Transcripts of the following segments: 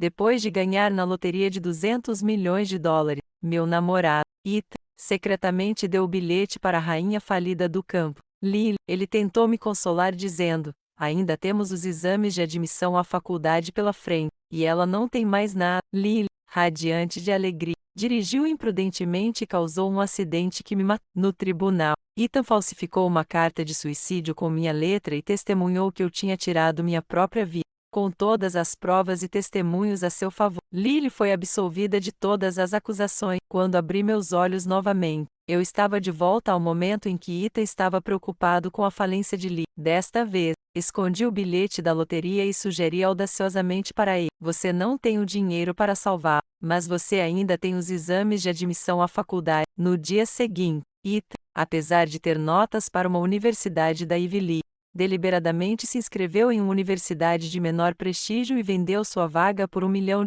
Depois de ganhar na loteria de 200 milhões de dólares, meu namorado, Ethan, secretamente deu o bilhete para a rainha falida do campo, Lily. Ele tentou me consolar dizendo: ainda temos os exames de admissão à faculdade pela frente, e ela não tem mais nada. Lily, radiante de alegria, dirigiu imprudentemente e causou um acidente que me matou. No tribunal, Ethan falsificou uma carta de suicídio com minha letra e testemunhou que eu tinha tirado minha própria vida. Com todas as provas e testemunhos a seu favor, Lily foi absolvida de todas as acusações. Quando abri meus olhos novamente, eu estava de volta ao momento em que Ethan estava preocupado com a falência de Lily. Desta vez, escondi o bilhete da loteria e sugeri audaciosamente para ele: você não tem o dinheiro para salvar, mas você ainda tem os exames de admissão à faculdade. No dia seguinte, Ethan, apesar de ter notas para uma universidade da Ivy League, deliberadamente se inscreveu em uma universidade de menor prestígio e vendeu sua vaga por $1 milhão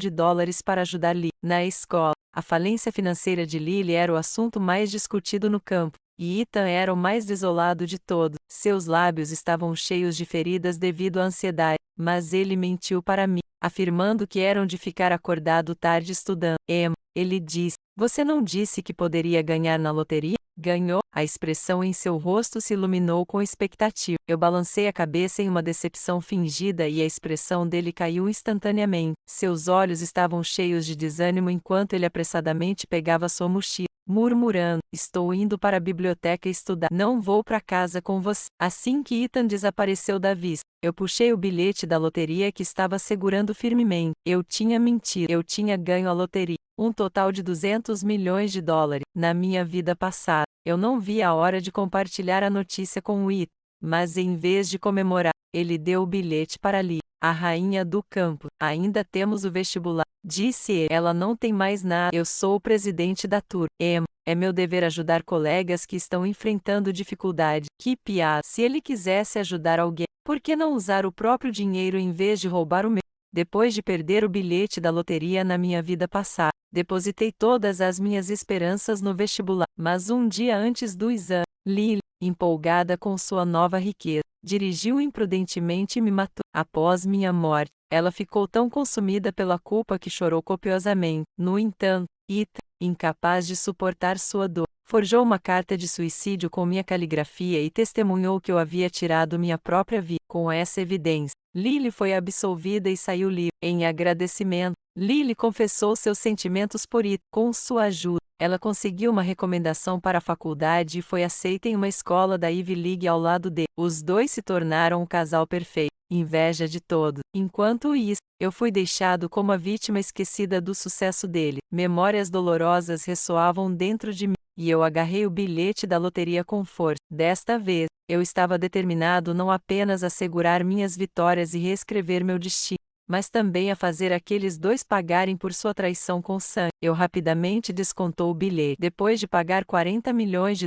para ajudar Lily. Na escola, a falência financeira de Lily era o assunto mais discutido no campo, e Ethan era o mais desolado de todos. Seus lábios estavam cheios de feridas devido à ansiedade, mas ele mentiu para mim, afirmando que eram de ficar acordado tarde estudando. Emma, ele disse, você não disse que poderia ganhar na loteria? Ganhou? A expressão em seu rosto se iluminou com expectativa. Eu balancei a cabeça em uma decepção fingida e a expressão dele caiu instantaneamente. Seus olhos estavam cheios de desânimo enquanto ele apressadamente pegava sua mochila, murmurando: estou indo para a biblioteca estudar. Não vou para casa com você. Assim que Ethan desapareceu da vista, eu puxei o bilhete da loteria que estava segurando firmemente. Eu tinha mentido. Eu tinha ganho a loteria, um total de 200 milhões de dólares, na minha vida passada. Eu não vi a hora de compartilhar a notícia com o Ethan, mas em vez de comemorar, ele deu o bilhete para Lily, a rainha do campo. Ainda temos o vestibular, disse ele. Ela não tem mais nada. Eu sou o presidente da turma. Emma, é meu dever ajudar colegas que estão enfrentando dificuldade. Que piada. Se ele quisesse ajudar alguém, por que não usar o próprio dinheiro em vez de roubar o meu? Depois de perder o bilhete da loteria na minha vida passada, depositei todas as minhas esperanças no vestibular. Mas um dia antes do exame, Lily, empolgada com sua nova riqueza, dirigiu imprudentemente e me matou. Após minha morte, ela ficou tão consumida pela culpa que chorou copiosamente. No entanto, Ethan, incapaz de suportar sua dor, forjou uma carta de suicídio com minha caligrafia e testemunhou que eu havia tirado minha própria vida. Com essa evidência, Lily foi absolvida e saiu livre. Em agradecimento, Lily confessou seus sentimentos por Ethan. Com sua ajuda, ela conseguiu uma recomendação para a faculdade e foi aceita em uma escola da Ivy League ao lado dele. Os dois se tornaram um casal perfeito, inveja de todos. Enquanto isso, eu fui deixado como a vítima esquecida do sucesso dele. Memórias dolorosas ressoavam dentro de mim, e eu agarrei o bilhete da loteria com força. Desta vez, eu estava determinado não apenas a segurar minhas vitórias e reescrever meu destino, mas também a fazer aqueles dois pagarem por sua traição com sangue. Eu rapidamente descontou o bilhete. Depois de pagar $40 milhões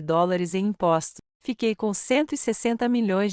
em impostos, fiquei com $160 milhões.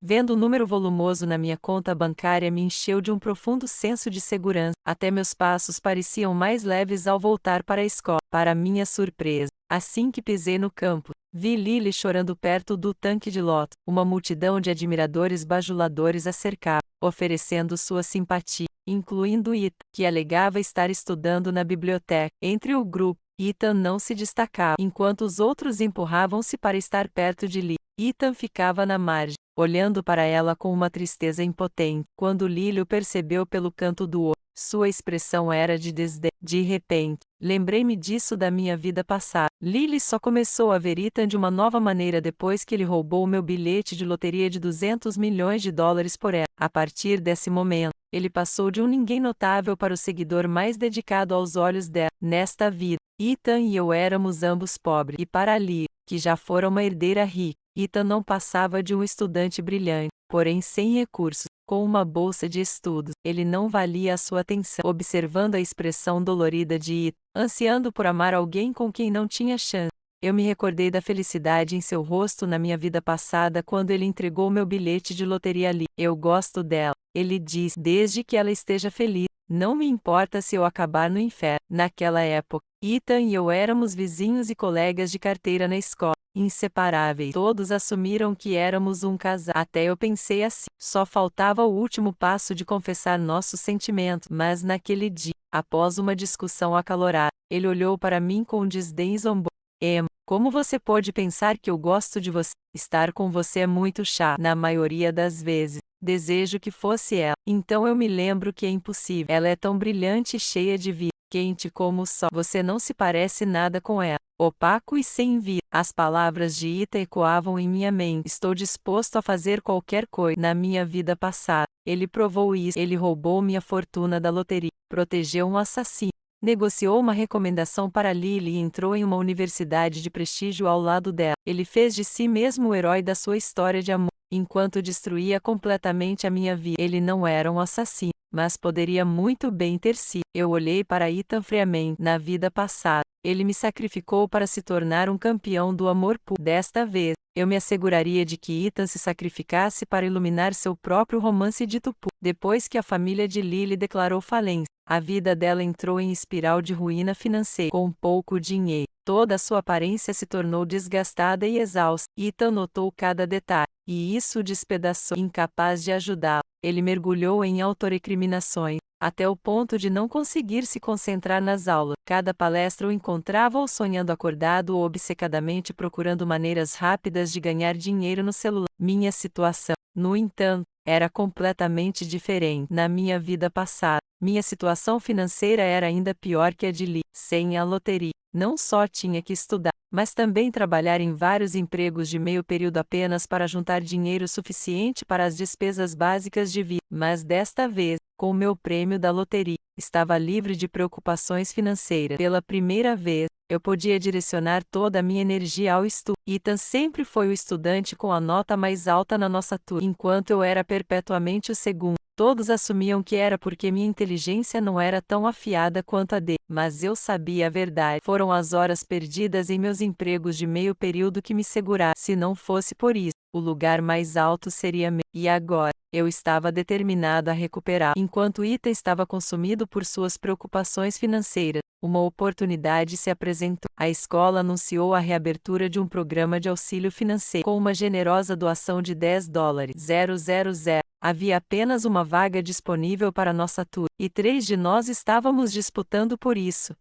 Vendo o número volumoso na minha conta bancária me encheu de um profundo senso de segurança. Até meus passos pareciam mais leves ao voltar para a escola. Para minha surpresa, assim que pisei no campo, vi Lily chorando perto do tanque de loto. Uma multidão de admiradores bajuladores a cercava, oferecendo sua simpatia, incluindo Ethan, que alegava estar estudando na biblioteca. Entre o grupo, Ethan não se destacava, enquanto os outros empurravam-se para estar perto de Lily. Ethan ficava na margem, olhando para ela com uma tristeza impotente. Quando Lily o percebeu pelo canto do olho, sua expressão era de desdém. De repente, lembrei-me disso da minha vida passada. Lily só começou a ver Ethan de uma nova maneira depois que ele roubou o meu bilhete de loteria de 200 milhões de dólares por ela. A partir desse momento, ele passou de um ninguém notável para o seguidor mais dedicado aos olhos dela. Nesta vida, Ethan e eu éramos ambos pobres. E para Lily, que já fora uma herdeira rica, Ethan não passava de um estudante brilhante, porém sem recursos. Com uma bolsa de estudos, ele não valia a sua atenção. Observando a expressão dolorida de Ethan, ansiando por amar alguém com quem não tinha chance, eu me recordei da felicidade em seu rosto na minha vida passada quando ele entregou meu bilhete de loteria ali. Eu gosto dela, ele disse, desde que ela esteja feliz. Não me importa se eu acabar no inferno. Naquela época, Ethan e eu éramos vizinhos e colegas de carteira na escola. inseparáveis. Todos assumiram que éramos um casal. Até eu pensei assim. Só faltava o último passo de confessar nossos sentimentos. Mas naquele dia, após uma discussão acalorada, ele olhou para mim com desdém e zombou. Emma, como você pode pensar que eu gosto de você? Estar com você é muito chato. Na maioria das vezes, desejo que fosse ela. Então eu me lembro que é impossível. Ela é tão brilhante e cheia de vida, quente como o sol. Você não se parece nada com ela. Opaco e sem vida. As palavras de Ita ecoavam em minha mente. Estou disposto a fazer qualquer coisa. Na minha vida passada, ele provou isso. Ele roubou minha fortuna da loteria, protegeu um assassino, negociou uma recomendação para Lily e entrou em uma universidade de prestígio ao lado dela. Ele fez de si mesmo o herói da sua história de amor, enquanto destruía completamente a minha vida. Ele não era um assassino, mas poderia muito bem ter sido. Eu olhei para Ethan friamente. Na vida passada, ele me sacrificou para se tornar um campeão do amor puro. Desta vez, eu me asseguraria de que Ethan se sacrificasse para iluminar seu próprio romance dito puro. Depois que a família de Lily declarou falência, a vida dela entrou em espiral de ruína financeira. Com pouco dinheiro, toda a sua aparência se tornou desgastada e exausta. Ethan notou cada detalhe, e isso o despedaçou. Incapaz de ajudá-lo, ele mergulhou em autorrecriminações, até o ponto de não conseguir se concentrar nas aulas. Cada palestra o encontrava ou sonhando acordado ou obcecadamente procurando maneiras rápidas de ganhar dinheiro no celular. Minha situação, no entanto, era completamente diferente. Na minha vida passada, minha situação financeira era ainda pior que a de Lee. Sem a loteria, não só tinha que estudar, mas também trabalhar em vários empregos de meio período apenas para juntar dinheiro suficiente para as despesas básicas de vida. Mas desta vez, com o meu prêmio da loteria, estava livre de preocupações financeiras. Pela primeira vez, eu podia direcionar toda a minha energia ao estudo. Ethan sempre foi o estudante com a nota mais alta na nossa turma, enquanto eu era perpetuamente o segundo. Todos assumiam que era porque minha inteligência não era tão afiada quanto a dele, mas eu sabia a verdade. Foram as horas perdidas em meus empregos de meio período que me seguraram. Se não fosse por isso, o lugar mais alto seria meu. E agora, eu estava determinado a recuperar. Enquanto Ita estava consumido por suas preocupações financeiras, uma oportunidade se apresentou. A escola anunciou a reabertura de um programa de auxílio financeiro com uma generosa doação de $10. Havia apenas uma vaga disponível para nossa turma, e 3 de nós estávamos disputando por isso.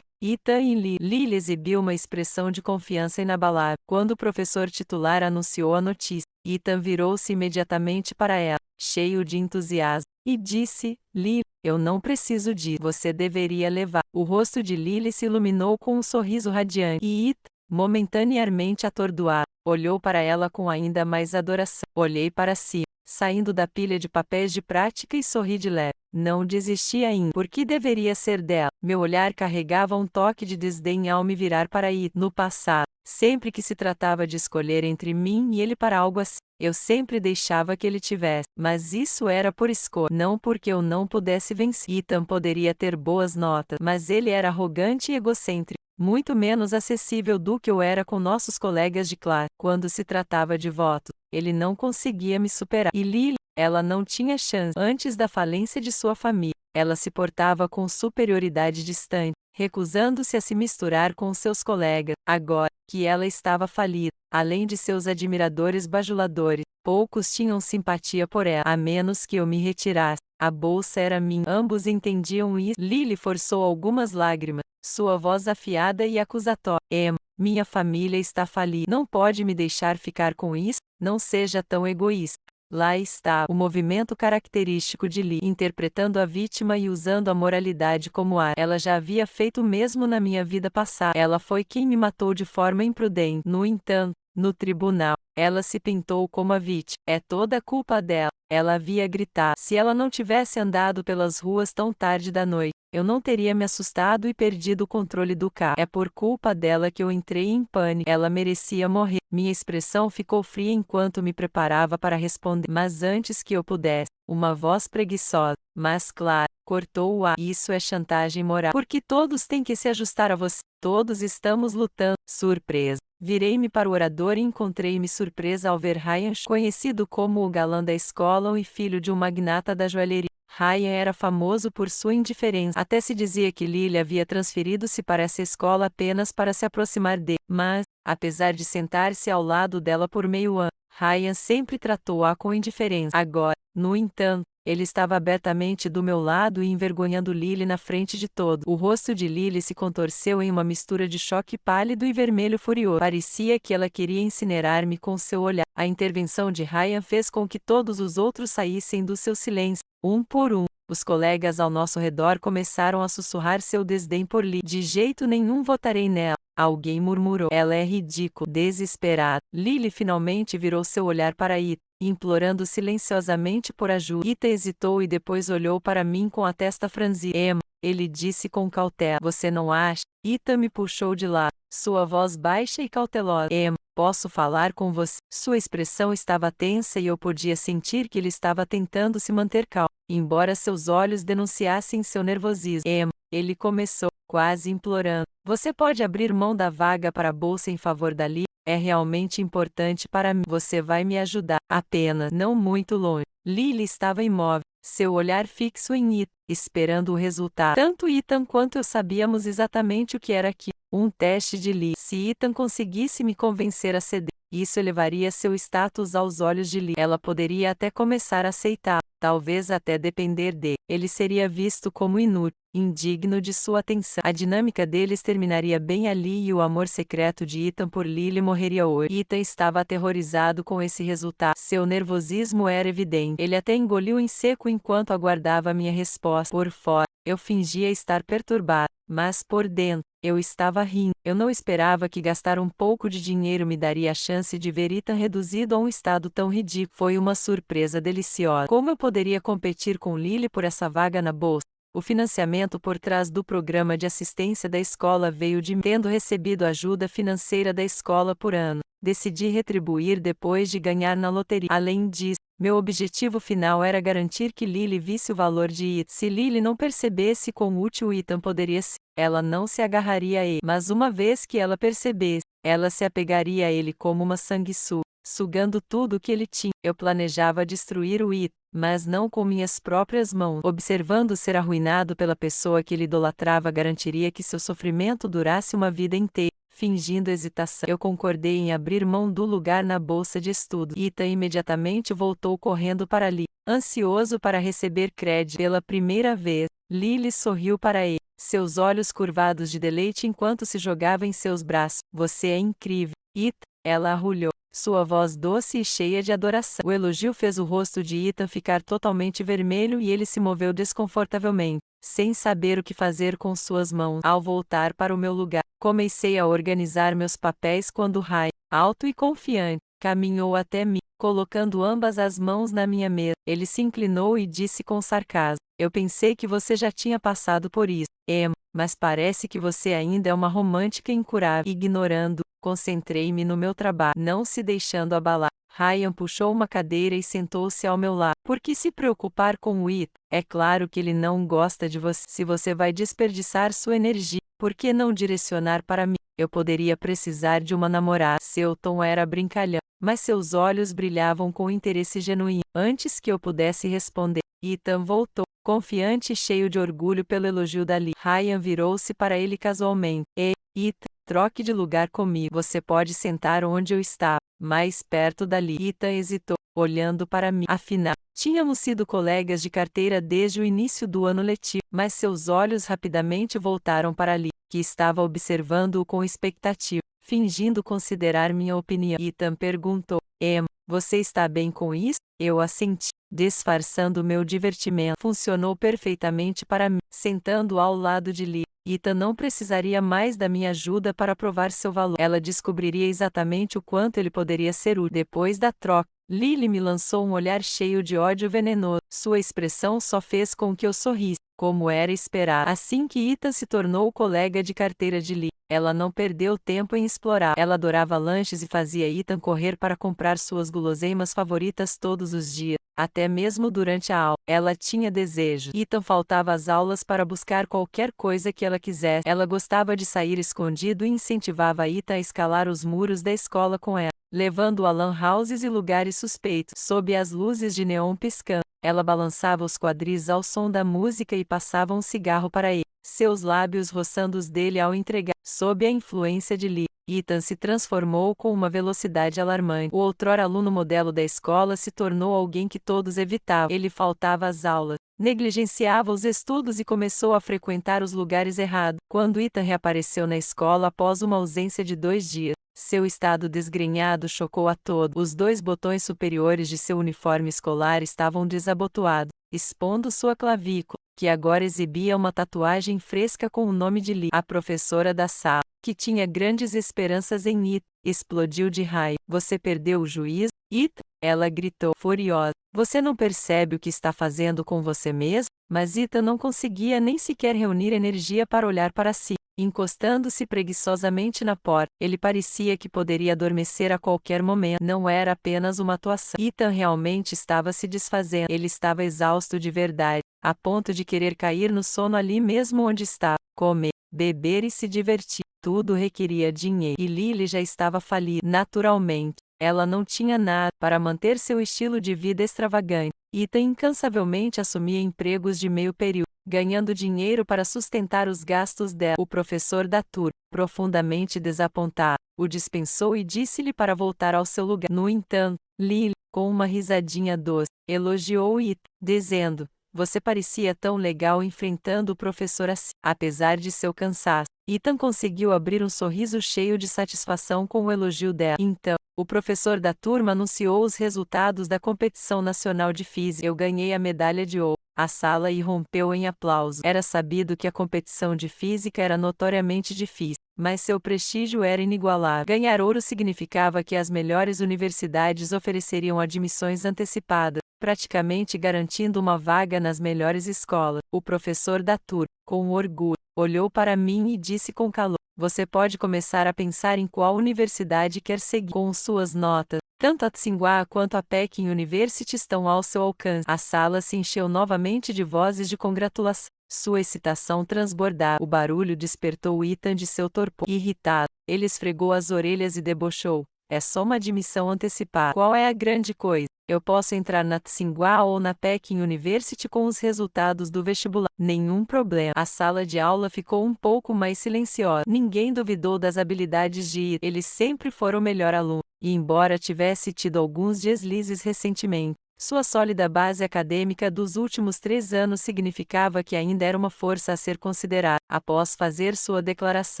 Ethan e Lily exibiu uma expressão de confiança inabalável. Quando o professor titular anunciou a notícia, Ethan virou-se imediatamente para ela, cheio de entusiasmo, e disse: Lily, eu não preciso disso. Você deveria levar. O rosto de Lily se iluminou com um sorriso radiante, e Ethan, momentaneamente atordoado, olhou para ela com ainda mais adoração. Olhei para si, saindo da pilha de papéis de prática e sorri de leve. Não desisti ainda. Por que deveria ser dela? Meu olhar carregava um toque de desdém ao me virar para ir. No passado, sempre que se tratava de escolher entre mim e ele para algo assim, eu sempre deixava que ele tivesse. Mas isso era por escolha, não porque eu não pudesse vencer. Ethan poderia ter boas notas, mas ele era arrogante e egocêntrico, muito menos acessível do que eu era com nossos colegas de classe. Quando se tratava de voto, ele não conseguia me superar. E Lily, ela não tinha chance. Antes da falência de sua família, ela se portava com superioridade distante, recusando-se a se misturar com seus colegas. Agora que ela estava falida, além de seus admiradores bajuladores, poucos tinham simpatia por ela, a menos que eu me retirasse. A bolsa era minha. Ambos entendiam isso. Lily forçou algumas lágrimas, sua voz afiada e acusatória. Emma, minha família está falida. Não pode me deixar ficar com isso? Não seja tão egoísta. Lá está o movimento característico de Lee, interpretando a vítima e usando a moralidade como ar. Ela já havia feito o mesmo na minha vida passada. Ela foi quem me matou de forma imprudente. No entanto, no tribunal, ela se pintou como a vítima. É toda a culpa dela. Ela havia gritado. Se ela não tivesse andado pelas ruas tão tarde da noite, eu não teria me assustado e perdido o controle do carro. É por culpa dela que eu entrei em pânico. Ela merecia morrer. Minha expressão ficou fria enquanto me preparava para responder. Mas antes que eu pudesse, uma voz preguiçosa, mas clara, cortou o ar. Isso é chantagem moral. Porque todos têm que se ajustar a você. Todos estamos lutando. Surpresa. Virei-me para o orador e encontrei-me surpresa ao ver Ryan, conhecido como o galã da escola e filho de um magnata da joalheria. Ryan era famoso por sua indiferença. Até se dizia que Lily havia transferido-se para essa escola apenas para se aproximar dele. Mas, apesar de sentar-se ao lado dela por meio ano, Ryan sempre tratou-a com indiferença. Agora, no entanto, ele estava abertamente do meu lado e envergonhando Lily na frente de todos. O rosto de Lily se contorceu em uma mistura de choque pálido e vermelho furioso. Parecia que ela queria incinerar-me com seu olhar. A intervenção de Ryan fez com que todos os outros saíssem do seu silêncio, um por um. Os colegas ao nosso redor começaram a sussurrar seu desdém por Lily. De jeito nenhum votarei nela. Alguém murmurou. Ela é ridícula. Desesperada, Lily finalmente virou seu olhar para Ethan, implorando silenciosamente por ajuda. Ethan hesitou e depois olhou para mim com a testa franzida. Emma, ele disse com cautela. Você não acha? Ethan me puxou de lado, sua voz baixa e cautelosa. Emma, posso falar com você? Sua expressão estava tensa e eu podia sentir que ele estava tentando se manter calmo, embora seus olhos denunciassem seu nervosismo. Emma, ele começou, quase implorando. Você pode abrir mão da vaga para a bolsa em favor da Lily? É realmente importante para mim. Você vai me ajudar. Apenas, não muito longe. Lily estava imóvel, seu olhar fixo em Ethan, esperando o resultado. Tanto Ethan quanto eu sabíamos exatamente o que era aquilo. Um teste de Lily. Se Ethan conseguisse me convencer a ceder, isso elevaria seu status aos olhos de Lily. Ela poderia até começar a aceitá-lo, talvez até depender dele. Ele seria visto como inútil, indigno de sua atenção. A dinâmica deles terminaria bem ali e o amor secreto de Ethan por Lily morreria hoje. Ethan estava aterrorizado com esse resultado. Seu nervosismo era evidente. Ele até engoliu em seco enquanto aguardava minha resposta. Por fora, eu fingia estar perturbado, mas por dentro, eu estava rindo. Eu não esperava que gastar um pouco de dinheiro me daria a chance de ver Ethan reduzido a um estado tão ridículo. Foi uma surpresa deliciosa. Como eu poderia competir com Lily por essa vaga na bolsa? O financiamento por trás do programa de assistência da escola veio de mim. Tendo recebido ajuda financeira da escola por ano, decidi retribuir depois de ganhar na loteria. Além disso, meu objetivo final era garantir que Lily visse o valor de Ethan. Se Lily não percebesse quão útil Ethan poderia ser, ela não se agarraria a ele. Mas uma vez que ela percebesse, ela se apegaria a ele como uma sanguessuga, sugando tudo o que ele tinha. Eu planejava destruir o Ethan, mas não com minhas próprias mãos. Observando ser arruinado pela pessoa que ele idolatrava garantiria que seu sofrimento durasse uma vida inteira. Fingindo hesitação, eu concordei em abrir mão do lugar na bolsa de estudo. Ethan imediatamente voltou correndo para Lily, ansioso para receber crédito. Pela primeira vez, Lily sorriu para ele, seus olhos curvados de deleite enquanto se jogava em seus braços. Você é incrível, Ethan, ela arrulhou, sua voz doce e cheia de adoração. O elogio fez o rosto de Ethan ficar totalmente vermelho e ele se moveu desconfortavelmente, sem saber o que fazer com suas mãos. Ao voltar para o meu lugar, comecei a organizar meus papéis quando Ryan, alto e confiante, caminhou até mim, colocando ambas as mãos na minha mesa. Ele se inclinou e disse com sarcasmo: Eu pensei que você já tinha passado por isso, Emma, mas parece que você ainda é uma romântica incurável. Ignorando, concentrei-me no meu trabalho, não se deixando abalar. Ryan puxou uma cadeira e sentou-se ao meu lado. Por que se preocupar com o Ethan? É claro que ele não gosta de você. Se você vai desperdiçar sua energia, por que não direcionar para mim? Eu poderia precisar de uma namorada. Seu tom era brincalhão, mas seus olhos brilhavam com interesse genuíno. Antes que eu pudesse responder, Ethan voltou, confiante e cheio de orgulho pelo elogio da Lily. Ryan virou-se para ele casualmente. Ei, Ethan, troque de lugar comigo. Você pode sentar onde eu estava, mais perto da Lily. Ethan hesitou, olhando para mim. Afinal, tínhamos sido colegas de carteira desde o início do ano letivo, mas seus olhos rapidamente voltaram para Lily, que estava observando-o com expectativa, fingindo considerar minha opinião. Ethan perguntou: Emma, você está bem com isso? Eu assenti, disfarçando meu divertimento. Funcionou perfeitamente para mim. Sentando ao lado de Lily, Ethan não precisaria mais da minha ajuda para provar seu valor. Ela descobriria exatamente o quanto ele poderia ser útil. Depois da troca, Lily me lançou um olhar cheio de ódio venenoso. Sua expressão só fez com que eu sorrisse, como era esperado. Assim que Ethan se tornou colega de carteira de Lily, ela não perdeu tempo em explorar. Ela adorava lanches e fazia Ethan correr para comprar suas guloseimas favoritas todos os dias, até mesmo durante a aula. Ela tinha desejo. Ethan faltava às aulas para buscar qualquer coisa que ela quisesse. Ela gostava de sair escondido e incentivava Ethan a escalar os muros da escola com ela, levando-o a lan houses e lugares suspeitos, sob as luzes de neon piscando. Ela balançava os quadris ao som da música e passava um cigarro para ele, seus lábios roçando os dele ao entregar. Sob a influência de Lee, Ethan se transformou com uma velocidade alarmante. O outrora aluno modelo da escola se tornou alguém que todos evitavam. Ele faltava às aulas, negligenciava os estudos e começou a frequentar os lugares errados. Quando Ethan reapareceu na escola após uma ausência de 2 dias, seu estado desgrenhado chocou a todos. Os 2 botões superiores de seu uniforme escolar estavam desabotoados, expondo sua clavícula, que agora exibia uma tatuagem fresca com o nome de Lee. A professora da sala, que tinha grandes esperanças em Ethan, explodiu de raiva. Você perdeu o juízo, Ethan? Ela gritou, furiosa. Você não percebe o que está fazendo com você mesmo? Mas Ethan não conseguia nem sequer reunir energia para olhar para si. Encostando-se preguiçosamente na porta, ele parecia que poderia adormecer a qualquer momento. Não era apenas uma atuação. Ethan realmente estava se desfazendo. Ele estava exausto de verdade, a ponto de querer cair no sono ali mesmo onde estava. Comer, beber e se divertir. Tudo requeria dinheiro. E Lily já estava falida. Naturalmente, ela não tinha nada para manter seu estilo de vida extravagante. Ethan incansavelmente assumia empregos de meio período, ganhando dinheiro para sustentar os gastos dela. O professor da turma, profundamente desapontado, o dispensou e disse-lhe para voltar ao seu lugar. No entanto, Lily, com uma risadinha doce, elogiou Ethan, dizendo: você parecia tão legal enfrentando o professor assim. Apesar de seu cansaço, Ethan conseguiu abrir um sorriso cheio de satisfação com o elogio dela. Então, o professor da turma anunciou os resultados da competição nacional de física. Eu ganhei a medalha de ouro. A sala irrompeu em aplauso. Era sabido que a competição de física era notoriamente difícil, mas seu prestígio era inigualável. Ganhar ouro significava que as melhores universidades ofereceriam admissões antecipadas, praticamente garantindo uma vaga nas melhores escolas. O professor da turma, com orgulho, olhou para mim e disse com calor: você pode começar a pensar em qual universidade quer seguir. Com suas notas, tanto a Tsinghua quanto a Peking University estão ao seu alcance. A sala se encheu novamente de vozes de congratulação. Sua excitação transbordava. O barulho despertou Ethan de seu torpor. Irritado, ele esfregou as orelhas e debochou: é só uma admissão antecipada. Qual é a grande coisa? Eu posso entrar na Tsinghua ou na Peking University com os resultados do vestibular. Nenhum problema. A sala de aula ficou um pouco mais silenciosa. Ninguém duvidou das habilidades de Ethan. Ele sempre fora o melhor aluno. E embora tivesse tido alguns deslizes recentemente, sua sólida base acadêmica dos últimos 3 anos significava que ainda era uma força a ser considerada. Após fazer sua declaração,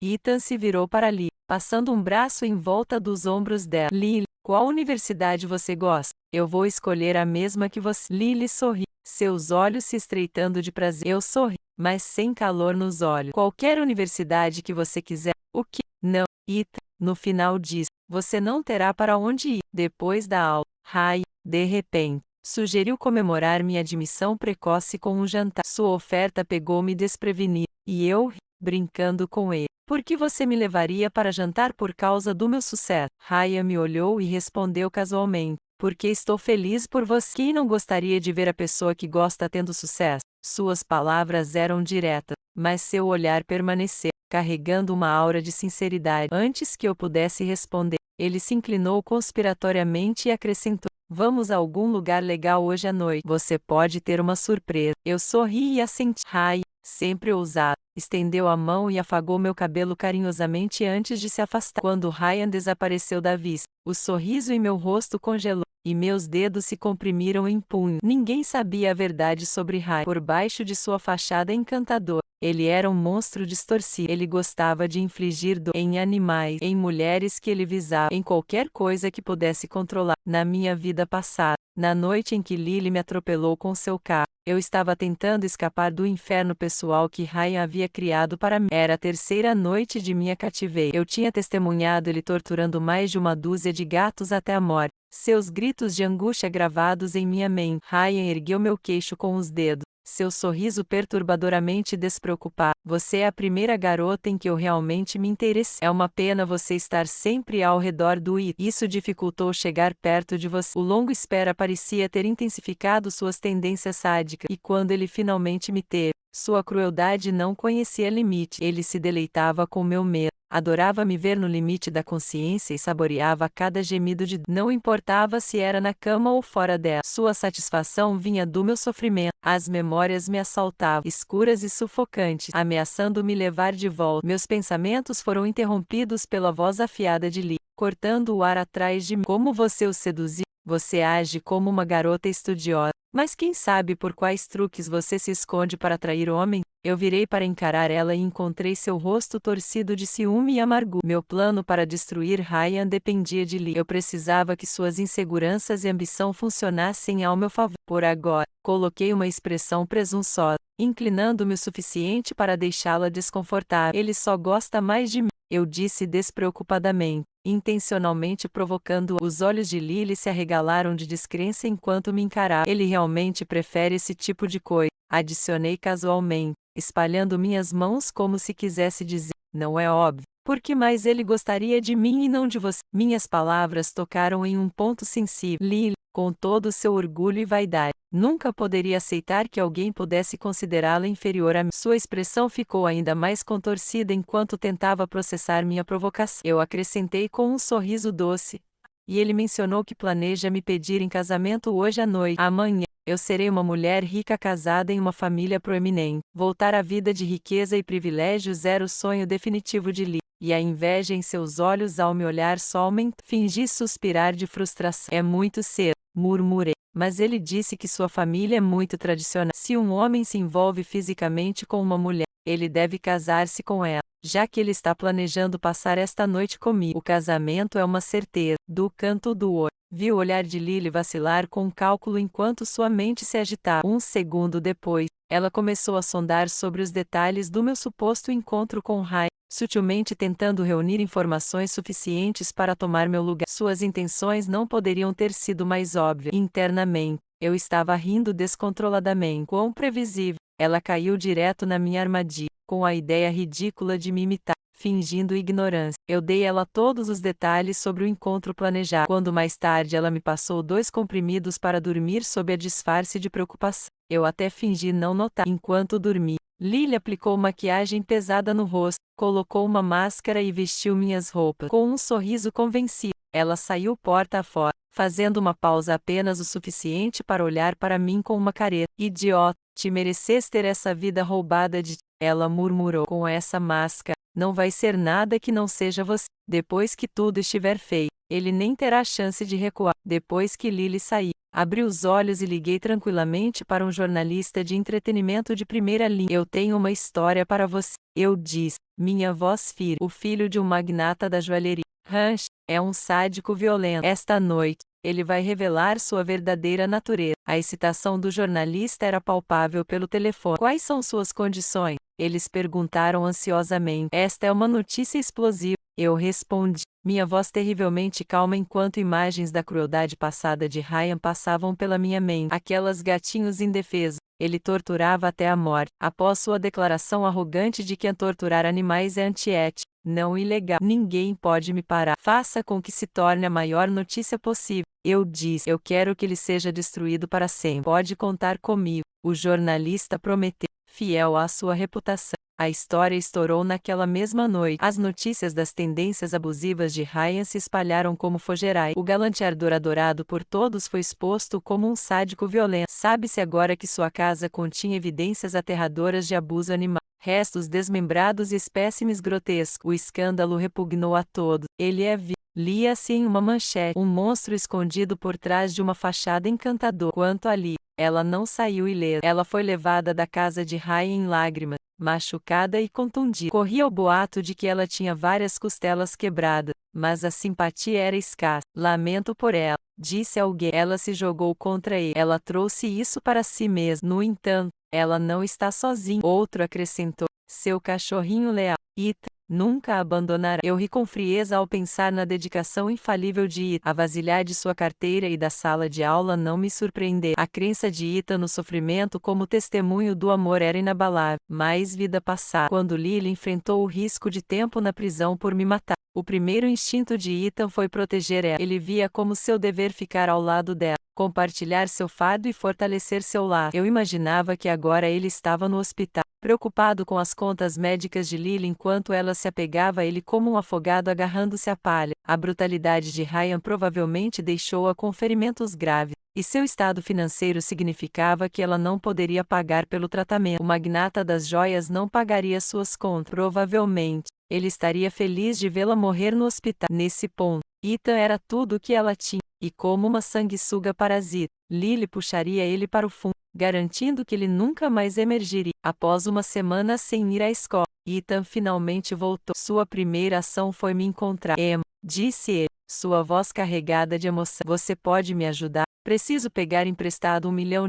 Ethan se virou para Lily, passando um braço em volta dos ombros dela. Lily, qual universidade você gosta? Eu vou escolher a mesma que você. Lily sorriu, seus olhos se estreitando de prazer. Eu sorri, mas sem calor nos olhos. Qualquer universidade que você quiser. O que? Não, Ethan. No final disso, você não terá para onde ir. Depois da aula, Ray, de repente, sugeriu comemorar minha admissão precoce com um jantar. Sua oferta pegou-me desprevenido, e eu ri, brincando com ele. Por que você me levaria para jantar por causa do meu sucesso? Raya me olhou e respondeu casualmente: porque estou feliz por você. Quem não gostaria de ver a pessoa que gosta tendo sucesso? Suas palavras eram diretas, mas seu olhar permaneceu, carregando uma aura de sinceridade. Antes que eu pudesse responder, ele se inclinou conspiratoriamente e acrescentou: vamos a algum lugar legal hoje à noite. Você pode ter uma surpresa. Eu sorri e assenti. Ray, sempre ousado, estendeu a mão e afagou meu cabelo carinhosamente antes de se afastar. Quando Ryan desapareceu da vista, o sorriso em meu rosto congelou, e meus dedos se comprimiram em punho. Ninguém sabia a verdade sobre Ryan. Por baixo de sua fachada encantadora, ele era um monstro distorcido. Ele gostava de infligir dor em animais, em mulheres que ele visava, em qualquer coisa que pudesse controlar. Na minha vida passada, na noite em que Lily me atropelou com seu carro, eu estava tentando escapar do inferno pessoal que Ryan havia criado para mim. Era a 3ª noite de minha cativeiro. Eu tinha testemunhado ele torturando mais de uma dúzia de gatos até a morte. Seus gritos de angústia gravados em minha mente. Ryan ergueu meu queixo com os dedos, seu sorriso perturbadoramente despreocupado. Você é a primeira garota em que eu realmente me interessei. É uma pena você estar sempre ao redor do It. Isso dificultou chegar perto de você. O longo espera parecia ter intensificado suas tendências sádicas, e quando ele finalmente me teve, Sua crueldade não conhecia limite. Ele se deleitava com meu medo. Adorava me ver no limite da consciência e saboreava cada gemido de dor. Não importava se era na cama ou fora dela. Sua satisfação vinha do meu sofrimento. As memórias me assaltavam, escuras e sufocantes, ameaçando me levar de volta. Meus pensamentos foram interrompidos pela voz afiada de Lee, cortando o ar atrás de mim. Como você o seduziu? Você age como uma garota estudiosa. Mas quem sabe por quais truques você se esconde para atrair homem? Eu virei para encarar ela e encontrei seu rosto torcido de ciúme e amargura. Meu plano para destruir Ryan dependia de Lee. Eu precisava que suas inseguranças e ambição funcionassem ao meu favor. Por agora, coloquei uma expressão presunçosa, inclinando-me o suficiente para deixá-la desconfortável. Ele só gosta mais de mim, eu disse despreocupadamente, intencionalmente provocando. Os olhos de Lily se arregalaram de descrença enquanto me encarava. Ele realmente prefere esse tipo de coisa, adicionei casualmente, espalhando minhas mãos como se quisesse dizer, não é óbvio. Por que mais ele gostaria de mim e não de você? Minhas palavras tocaram em um ponto sensível. Lily, com todo o seu orgulho e vaidade, nunca poderia aceitar que alguém pudesse considerá-la inferior a mim. Sua expressão ficou ainda mais contorcida enquanto tentava processar minha provocação. Eu acrescentei com um sorriso doce. E ele mencionou que planeja me pedir em casamento hoje à noite. Amanhã, eu serei uma mulher rica casada em uma família proeminente. Voltar à vida de riqueza e privilégios era o sonho definitivo de Lee. E a inveja em seus olhos ao me olhar só aumentou. Fingi suspirar de frustração. É muito cedo, murmurei. Mas ele disse que sua família é muito tradicional. Se um homem se envolve fisicamente com uma mulher, ele deve casar-se com ela, já que ele está planejando passar esta noite comigo. O casamento é uma certeza. Do canto do olho, vi o olhar de Lily vacilar com um cálculo enquanto sua mente se agitava. Um segundo depois, ela começou a sondar sobre os detalhes do meu suposto encontro com Ryan, sutilmente tentando reunir informações suficientes para tomar meu lugar. Suas intenções não poderiam ter sido mais óbvias. Internamente, eu estava rindo descontroladamente. Quão previsível! Ela caiu direto na minha armadilha, com a ideia ridícula de me imitar, fingindo ignorância. Eu dei ela todos os detalhes sobre o encontro planejado. Quando mais tarde ela me passou 2 comprimidos para dormir sob a disfarce de preocupação, eu até fingi não notar. Enquanto dormia, Lily aplicou maquiagem pesada no rosto, colocou uma máscara e vestiu minhas roupas. Com um sorriso convencido, ela saiu porta afora, fazendo uma pausa apenas o suficiente para olhar para mim com uma careta. Idiota, te mereces ter essa vida roubada de ti. Ela murmurou. Com essa máscara, não vai ser nada que não seja você. Depois que tudo estiver feito, ele nem terá chance de recuar. Depois que Lily saiu, abri os olhos e liguei tranquilamente para um jornalista de entretenimento de primeira linha. Eu tenho uma história para você, eu disse, minha voz firme. O filho de um magnata da joalheria, Ranch, é um sádico violento. Esta noite, ele vai revelar sua verdadeira natureza. A excitação do jornalista era palpável pelo telefone. Quais são suas condições? Eles perguntaram ansiosamente. Esta é uma notícia explosiva. Eu respondi, minha voz terrivelmente calma enquanto imagens da crueldade passada de Ryan passavam pela minha mente. Aquelas gatinhos indefesos. Ele torturava até a morte. Após sua declaração arrogante de que torturar animais é antiético, não ilegal, ninguém pode me parar. Faça com que se torne a maior notícia possível. Eu disse, eu quero que ele seja destruído para sempre. Pode contar comigo. O jornalista prometeu, fiel à sua reputação. A história estourou naquela mesma noite. As notícias das tendências abusivas de Ryan se espalharam como fogerais. O galanteador adorado por todos foi exposto como um sádico violento. Sabe-se agora que sua casa continha evidências aterradoras de abuso animal. Restos desmembrados e espécimes grotescos. O escândalo repugnou a todos. Ele é vivo. Lia-se em uma manchete. Um monstro escondido por trás de uma fachada encantadora. Quanto a Lee, ela não saiu ilesa. Ela foi levada da casa de Ryan em lágrimas, machucada e contundida. Corria o boato de que ela tinha várias costelas quebradas, mas a simpatia era escassa. Lamento por ela, disse alguém. Ela se jogou contra ele. Ela trouxe isso para si mesma. No entanto, ela não está sozinha. Outro acrescentou. Seu cachorrinho leal, Ita, nunca a abandonará. Eu ri com frieza ao pensar na dedicação infalível de Ita. A vasilhar de sua carteira e da sala de aula não me surpreendeu. A crença de Ita no sofrimento como testemunho do amor era inabalável. Mais vida passada. Quando Lily enfrentou o risco de tempo na prisão por me matar, O primeiro instinto de Ethan foi proteger ela. Ele via como seu dever ficar ao lado dela, compartilhar seu fardo e fortalecer seu lar. Eu imaginava que agora ele estava no hospital, preocupado com as contas médicas de Lily enquanto ela se apegava a ele como um afogado agarrando-se à palha. A brutalidade de Ryan provavelmente deixou-a com ferimentos graves, e seu estado financeiro significava que ela não poderia pagar pelo tratamento. O magnata das joias não pagaria suas contas. Provavelmente, ele estaria feliz de vê-la morrer no hospital. Nesse ponto, Ethan era tudo o que ela tinha, e como uma sanguessuga parasita, Lily puxaria ele para o fundo, garantindo que ele nunca mais emergiria. Após uma semana sem ir à escola, Ethan finalmente voltou. Sua primeira ação foi me encontrar. Emma, disse ele, sua voz carregada de emoção. Você pode me ajudar? Preciso pegar emprestado $1 milhão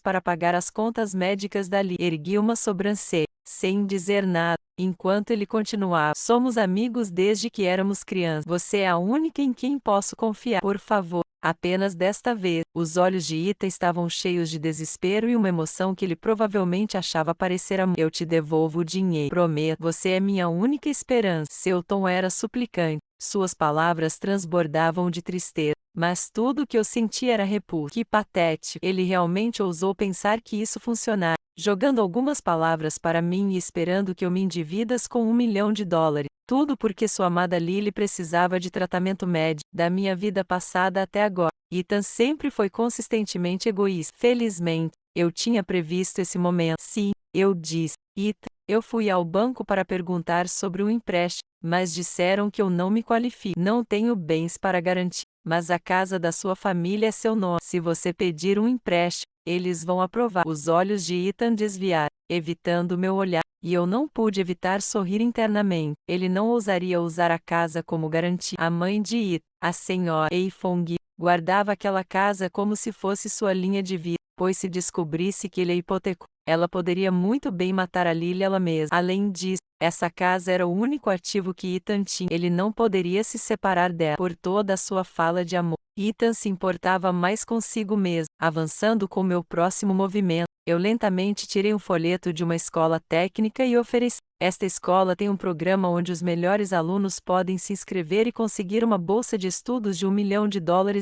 para pagar as contas médicas da Lily. Ergui uma sobrancelha, sem dizer nada, enquanto ele continuava. Somos amigos desde que éramos crianças. Você é a única em quem posso confiar. Por favor, apenas desta vez. Os olhos de Ethan estavam cheios de desespero e uma emoção que ele provavelmente achava parecer amor. Eu te devolvo o dinheiro. Prometo. Você é minha única esperança. Seu tom era suplicante. Suas palavras transbordavam de tristeza, mas tudo o que eu sentia era repulsa. Que patético. Ele realmente ousou pensar que isso funcionaria, jogando algumas palavras para mim e esperando que eu me endividasse com $1 milhão. Tudo porque sua amada Lily precisava de tratamento médico. Da minha vida passada até agora, Ethan sempre foi consistentemente egoísta. Felizmente, eu tinha previsto esse momento. Sim, eu disse. Ethan, eu fui ao banco para perguntar sobre um empréstimo, mas disseram que eu não me qualifico. Não tenho bens para garantir, mas a casa da sua família é seu nome. Se você pedir um empréstimo, eles vão aprovar. Os olhos de Ethan desviaram, evitando meu olhar, e eu não pude evitar sorrir internamente. Ele não ousaria usar a casa como garantia. A mãe de Ethan, a senhora Eifong, guardava aquela casa como se fosse sua linha de vida, pois se descobrisse que ele a hipotecou, ela poderia muito bem matar a Lily ela mesma. Além disso, essa casa era o único ativo que Ethan tinha. Ele não poderia se separar dela. Por toda a sua fala de amor, Ethan se importava mais consigo mesmo. Avançando com meu próximo movimento, eu lentamente tirei um folheto de uma escola técnica e ofereci. Esta escola tem um programa onde os melhores alunos podem se inscrever e conseguir uma bolsa de estudos de $1 milhão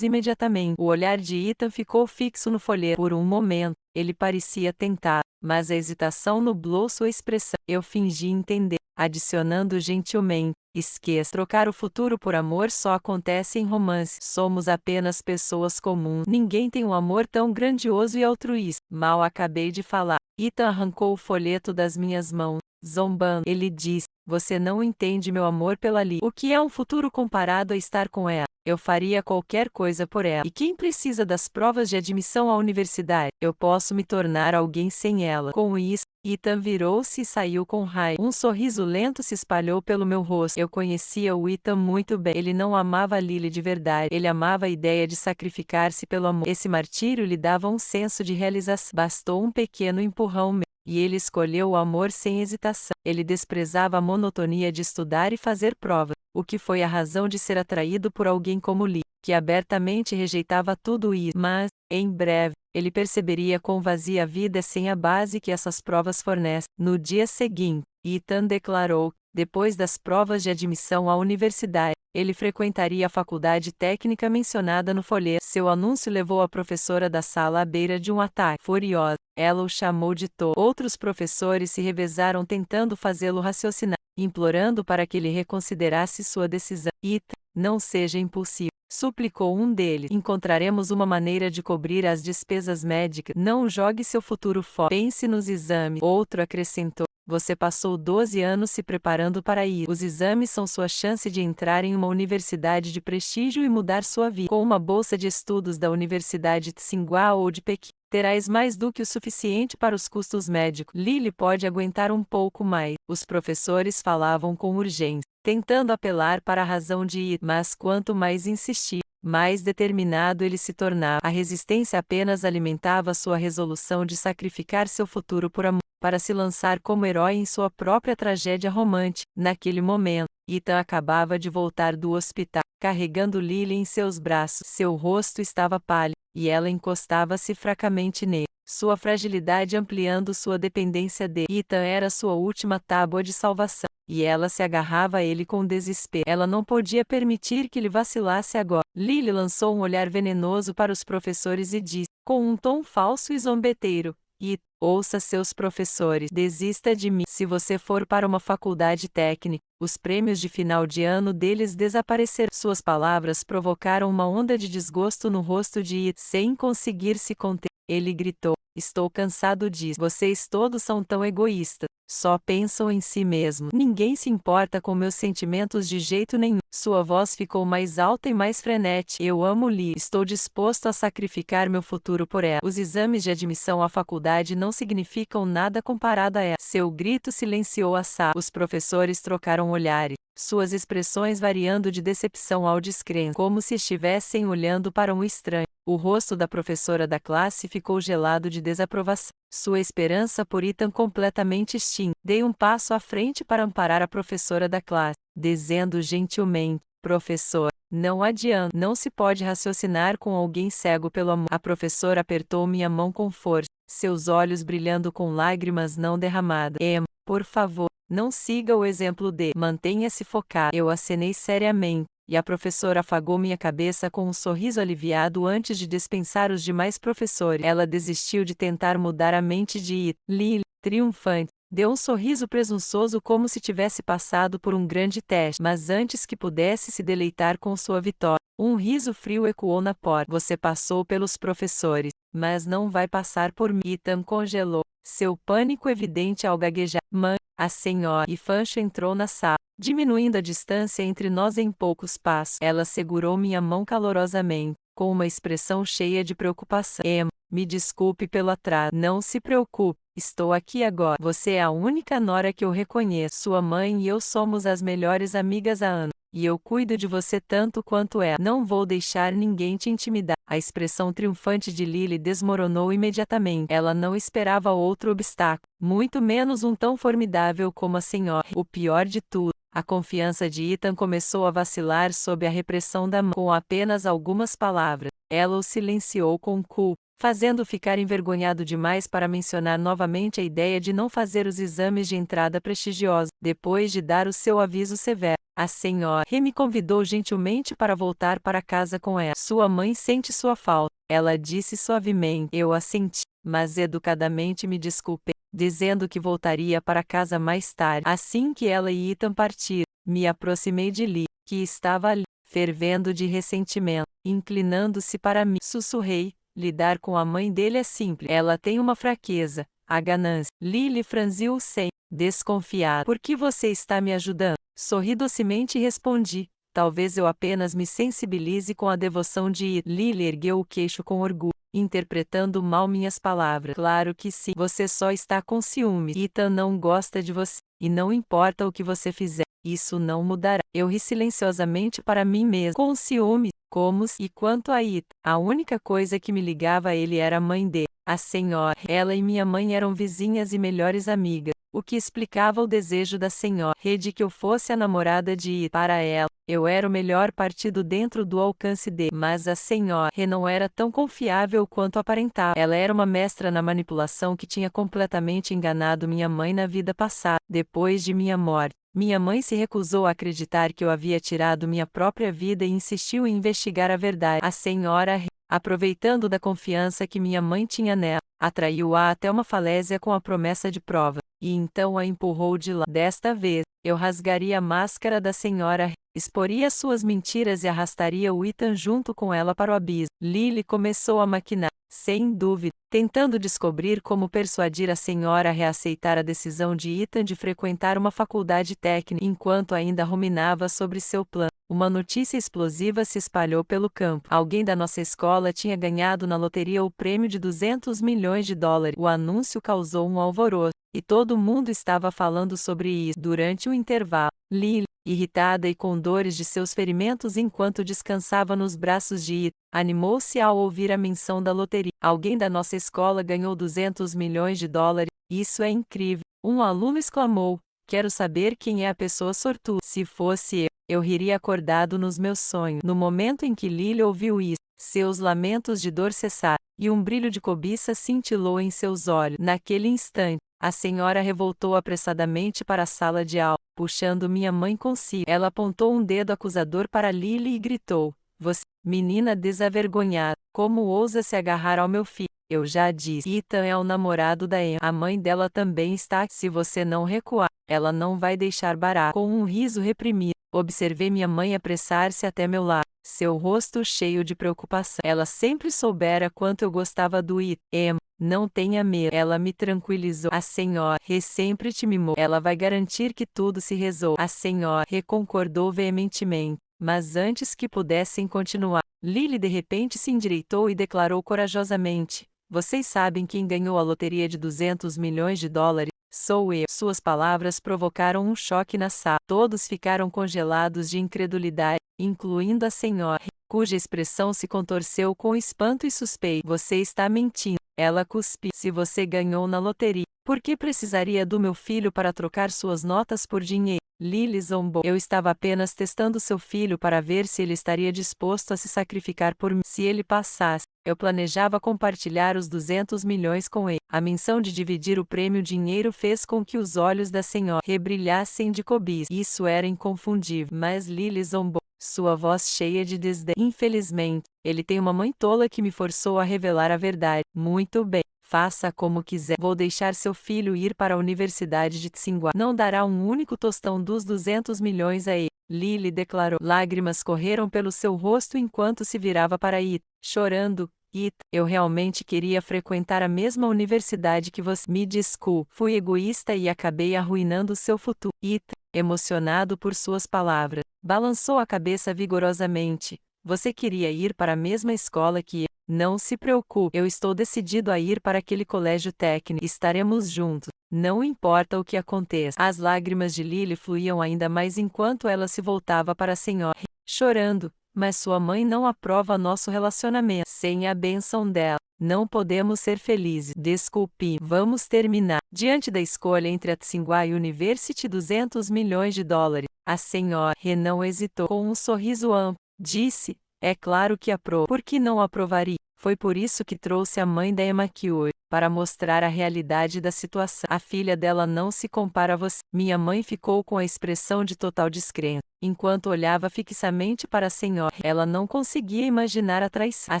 imediatamente. O olhar de Ethan ficou fixo no folheto. Por um momento, ele parecia tentado, mas a hesitação nublou sua expressão. Eu fingi entender, adicionando gentilmente: esqueça. Trocar o futuro por amor só acontece em romance. Somos apenas pessoas comuns. Ninguém tem um amor tão grandioso e altruísta. Mal acabei de falar, Ethan arrancou o folheto das minhas mãos. Zombando, ele disse: você não entende meu amor pela Lily. O que é um futuro comparado a estar com ela? Eu faria qualquer coisa por ela. E quem precisa das provas de admissão à universidade? Eu posso me tornar alguém sem ela. Com isso, Ethan virou-se e saiu com raiva. Um sorriso lento se espalhou pelo meu rosto. Eu conhecia o Ethan muito bem. Ele não amava Lily de verdade. Ele amava a ideia de sacrificar-se pelo amor. Esse martírio lhe dava um senso de realização. Bastou um pequeno empurrão e ele escolheu o amor sem hesitação. Ele desprezava a monotonia de estudar e fazer provas, o que foi a razão de ser atraído por alguém como Lee, que abertamente rejeitava tudo isso. Mas, em breve, ele perceberia quão vazia a vida é sem a base que essas provas fornecem. No dia seguinte, Ethan declarou: depois das provas de admissão à universidade, ele frequentaria a faculdade técnica mencionada no folheto. Seu anúncio levou a professora da sala à beira de um ataque. Furiosa, ela o chamou de tolo. Outros professores se revezaram tentando fazê-lo raciocinar, implorando para que ele reconsiderasse sua decisão. Ethan, não seja impulsivo, suplicou um deles. Encontraremos uma maneira de cobrir as despesas médicas. Não jogue seu futuro fora. Pense nos exames. Outro acrescentou: você passou 12 anos se preparando para isso. Os exames são sua chance de entrar em uma universidade de prestígio e mudar sua vida. Com uma bolsa de estudos da Universidade de Tsinghua ou de Pequim, terás mais do que o suficiente para os custos médicos. Lily pode aguentar um pouco mais. Os professores falavam com urgência, tentando apelar para a razão de ir, mas quanto mais insistia, mais determinado ele se tornava. A resistência apenas alimentava sua resolução de sacrificar seu futuro por amor, para se lançar como herói em sua própria tragédia romântica. Naquele momento, Ethan acabava de voltar do hospital, carregando Lily em seus braços. Seu rosto estava pálido, e ela encostava-se fracamente nele, sua fragilidade ampliando sua dependência dele. Ethan era sua última tábua de salvação. e ela se agarrava a ele com desespero. Ela não podia permitir que ele vacilasse agora. Lily lançou um olhar venenoso para os professores e disse, com um tom falso e zombeteiro, Ethan, ouça seus professores. Desista de mim. Se você for para uma faculdade técnica, os prêmios de final de ano deles desapareceram. Suas palavras provocaram uma onda de desgosto no rosto de Ethan. Sem conseguir se conter, ele gritou, estou cansado disso. Vocês todos são tão egoístas. Só pensam em si mesmo. Ninguém se importa com meus sentimentos de jeito nenhum. Sua voz ficou mais alta e mais frenética. Eu amo Lee. Estou disposto a sacrificar meu futuro por ela. Os exames de admissão à faculdade não significam nada comparado a ela. Seu grito silenciou a sala. Os professores trocaram olhares, suas expressões variando de decepção ao descrença, como se estivessem olhando para um estranho. O rosto da professora da classe ficou gelado de desaprovação. Sua esperança por Ethan completamente extinta. Dei um passo à frente para amparar a professora da classe, dizendo gentilmente, professor, não adianta, não se pode raciocinar com alguém cego pelo amor. A professora apertou minha mão com força, seus olhos brilhando com lágrimas não derramadas. Emma, por favor, não siga o exemplo de. Mantenha-se focado. Eu acenei seriamente, e a professora afagou minha cabeça com um sorriso aliviado antes de dispensar os demais professores. Ela desistiu de tentar mudar a mente de Ethan. Lily, triunfante, deu um sorriso presunçoso como se tivesse passado por um grande teste, mas antes que pudesse se deleitar com sua vitória, um riso frio ecoou na porta. Você passou pelos professores, mas não vai passar por mim. Ethan congelou, seu pânico evidente ao gaguejar. Mãe, a senhora e Fancho entrou na sala, diminuindo a distância entre nós em poucos passos. Ela segurou minha mão calorosamente, com uma expressão cheia de preocupação. Emma, me desculpe pelo atraso. Não se preocupe, estou aqui agora. Você é a única nora que eu reconheço. Sua mãe e eu somos as melhores amigas há anos, e eu cuido de você tanto quanto ela. Não vou deixar ninguém te intimidar. A expressão triunfante de Lily desmoronou imediatamente. Ela não esperava outro obstáculo, muito menos um tão formidável como a senhora. O pior de tudo, a confiança de Ethan começou a vacilar sob a repressão da mãe. Com apenas algumas palavras, ela o silenciou com culpa, fazendo ficar envergonhado demais para mencionar novamente a ideia de não fazer os exames de entrada prestigiosos. Depois de dar o seu aviso severo, a senhora me convidou gentilmente para voltar para casa com ela. Sua mãe sente sua falta, ela disse suavemente. Eu assenti, mas educadamente me desculpei, dizendo que voltaria para casa mais tarde. Assim que ela e Ethan partiram, me aproximei de Lee, que estava ali, fervendo de ressentimento. Inclinando-se para mim, sussurrei, lidar com a mãe dele é simples. Ela tem uma fraqueza, a ganância. Lily franziu o ceño, desconfiada. Por que você está me ajudando? Sorri docemente e respondi, talvez eu apenas me sensibilize com a devoção de Ethan. Lily ergueu o queixo com orgulho, interpretando mal minhas palavras. Claro que sim. Você só está com ciúme. Ethan não gosta de você, e não importa o que você fizer, isso não mudará. Eu ri silenciosamente para mim mesmo. Com ciúme, como? E quanto a Ethan, a única coisa que me ligava a ele era a mãe dele, a senhora. Ela e minha mãe eram vizinhas e melhores amigas, o que explicava o desejo da senhora de que eu fosse a namorada de Ethan. Para ela, eu era o melhor partido dentro do alcance dele. Mas a senhora não era tão confiável quanto aparentava. Ela era uma mestra na manipulação que tinha completamente enganado minha mãe na vida passada. Depois de minha morte, minha mãe se recusou a acreditar que eu havia tirado minha própria vida e insistiu em investigar a verdade. A senhora, aproveitando da confiança que minha mãe tinha nela, atraiu-a até uma falésia com a promessa de prova, e então a empurrou de lá. Desta vez, eu rasgaria a máscara da senhora, exporia suas mentiras e arrastaria o Ethan junto com ela para o abismo. Lily começou a maquinar, sem dúvida, tentando descobrir como persuadir a senhora a reaceitar a decisão de Ethan de frequentar uma faculdade técnica. Enquanto ainda ruminava sobre seu plano, uma notícia explosiva se espalhou pelo campo. Alguém da nossa escola tinha ganhado na loteria o prêmio de 200 milhões de dólares. O anúncio causou um alvoroço, e todo mundo estava falando sobre isso. Durante o intervalo, Lily, irritada e com dores de seus ferimentos enquanto descansava nos braços de Ethan, animou-se ao ouvir a menção da loteria. Alguém da nossa escola ganhou 200 milhões de dólares. Isso é incrível, um aluno exclamou. Quero saber quem é a pessoa sortuda. Se fosse eu riria acordado nos meus sonhos. No momento em que Lily ouviu isso, seus lamentos de dor cessaram, e um brilho de cobiça cintilou em seus olhos. Naquele instante, A senhora revoltou apressadamente para a sala de aula, puxando minha mãe consigo. Ela apontou um dedo acusador para Lily e gritou: Você, menina desavergonhada, como ousa se agarrar ao meu filho? Eu já disse. Ethan é o namorado da Emma. A mãe dela também está aqui. Se você não recuar, ela não vai deixar barato. Com um riso reprimido, observei minha mãe apressar-se até meu lado, seu rosto cheio de preocupação. Ela sempre soubera quanto eu gostava do Ethan. Emma, não tenha medo. Ela me tranquilizou. A senhora sempre te mimou. Ela vai garantir que tudo se resolva. A senhora concordou veementemente. Mas antes que pudessem continuar, Lily de repente se endireitou e declarou corajosamente: Vocês sabem quem ganhou a loteria de 200 milhões de dólares? Sou eu. Suas palavras provocaram um choque na sala. Todos ficaram congelados de incredulidade, incluindo a senhora, cuja expressão se contorceu com espanto e suspeita. Você está mentindo. Ela cuspiu. Se você ganhou na loteria, por que precisaria do meu filho para trocar suas notas por dinheiro? Lily zombou. Eu estava apenas testando seu filho para ver se ele estaria disposto a se sacrificar por mim. Se ele passasse, eu planejava compartilhar os 200 milhões com ele. A menção de dividir o prêmio dinheiro fez com que os olhos da senhora rebrilhassem de cobiça. Isso era inconfundível. Mas Lily zombou, sua voz cheia de desdém. Infelizmente, ele tem uma mãe tola que me forçou a revelar a verdade. Muito bem. Faça como quiser. Vou deixar seu filho ir para a Universidade de Tsinghua. Não dará um único tostão dos 200 milhões a ele. Lily declarou. Lágrimas correram pelo seu rosto enquanto se virava para Ethan, chorando. Ethan, eu realmente queria frequentar a mesma universidade que você. Me desculpe. Fui egoísta e acabei arruinando seu futuro. Ethan, emocionado por suas palavras, balançou a cabeça vigorosamente. Você queria ir para a mesma escola que eu. Não se preocupe, eu estou decidido a ir para aquele colégio técnico. Estaremos juntos. Não importa o que aconteça. As lágrimas de Lily fluíam ainda mais enquanto ela se voltava para a senhora, chorando. Mas sua mãe não aprova nosso relacionamento. Sem a bênção dela, não podemos ser felizes. Desculpe, vamos terminar. Diante da escolha entre a Tsinghua University 200 milhões de dólares, a senhora não hesitou. Com um sorriso amplo, disse: É claro que aprovo. Por que não aprovaria? Foi por isso que trouxe a mãe da Emma aqui hoje, para mostrar a realidade da situação. A filha dela não se compara a você. Minha mãe ficou com a expressão de total descrença, enquanto olhava fixamente para a senhora. Ela não conseguia imaginar a traição. A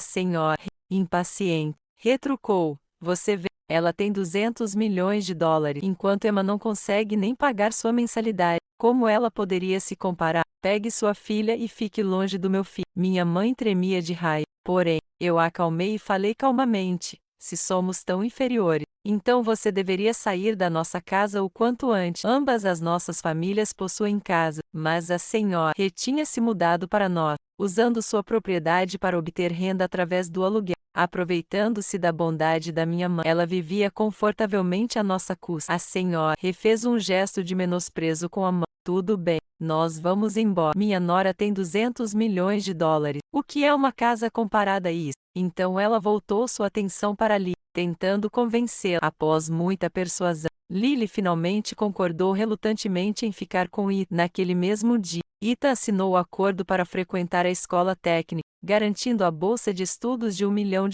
senhora, impaciente, retrucou: Você vê, ela tem 200 milhões de dólares, enquanto Emma não consegue nem pagar sua mensalidade. Como ela poderia se comparar? Pegue sua filha e fique longe do meu filho. Minha mãe tremia de raiva. Porém, eu a acalmei e falei calmamente: Se somos tão inferiores, então você deveria sair da nossa casa o quanto antes. Ambas as nossas famílias possuem casa, mas a senhora tinha se mudado para nós, usando sua propriedade para obter renda através do aluguel. Aproveitando-se da bondade da minha mãe, ela vivia confortavelmente à nossa custa. A senhora fez um gesto de menosprezo com a mão. Tudo bem, nós vamos embora. Minha nora tem 200 milhões de dólares. O que é uma casa comparada a isso? Então ela voltou sua atenção para Lily, tentando convencê-la. Após muita persuasão, Lily finalmente concordou relutantemente em ficar com Ethan. Naquele mesmo dia, Ethan assinou o acordo para frequentar a escola técnica, garantindo a bolsa de estudos de $1 milhão.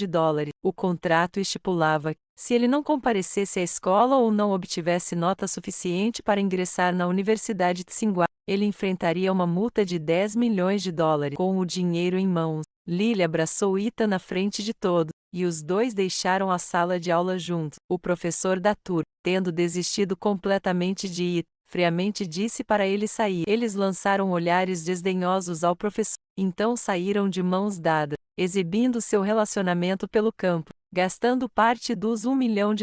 O contrato estipulava que, se ele não comparecesse à escola ou não obtivesse nota suficiente para ingressar na Universidade de Tsinghua, ele enfrentaria uma multa de $10 milhões. Com o dinheiro em mãos, Lily abraçou Ethan na frente de todos, e os dois deixaram a sala de aula juntos. O professor da turma, tendo desistido completamente de Ethan, friamente disse para ele sair. Eles lançaram olhares desdenhosos ao professor, então saíram de mãos dadas, exibindo seu relacionamento pelo campo, gastando parte dos $1 milhão.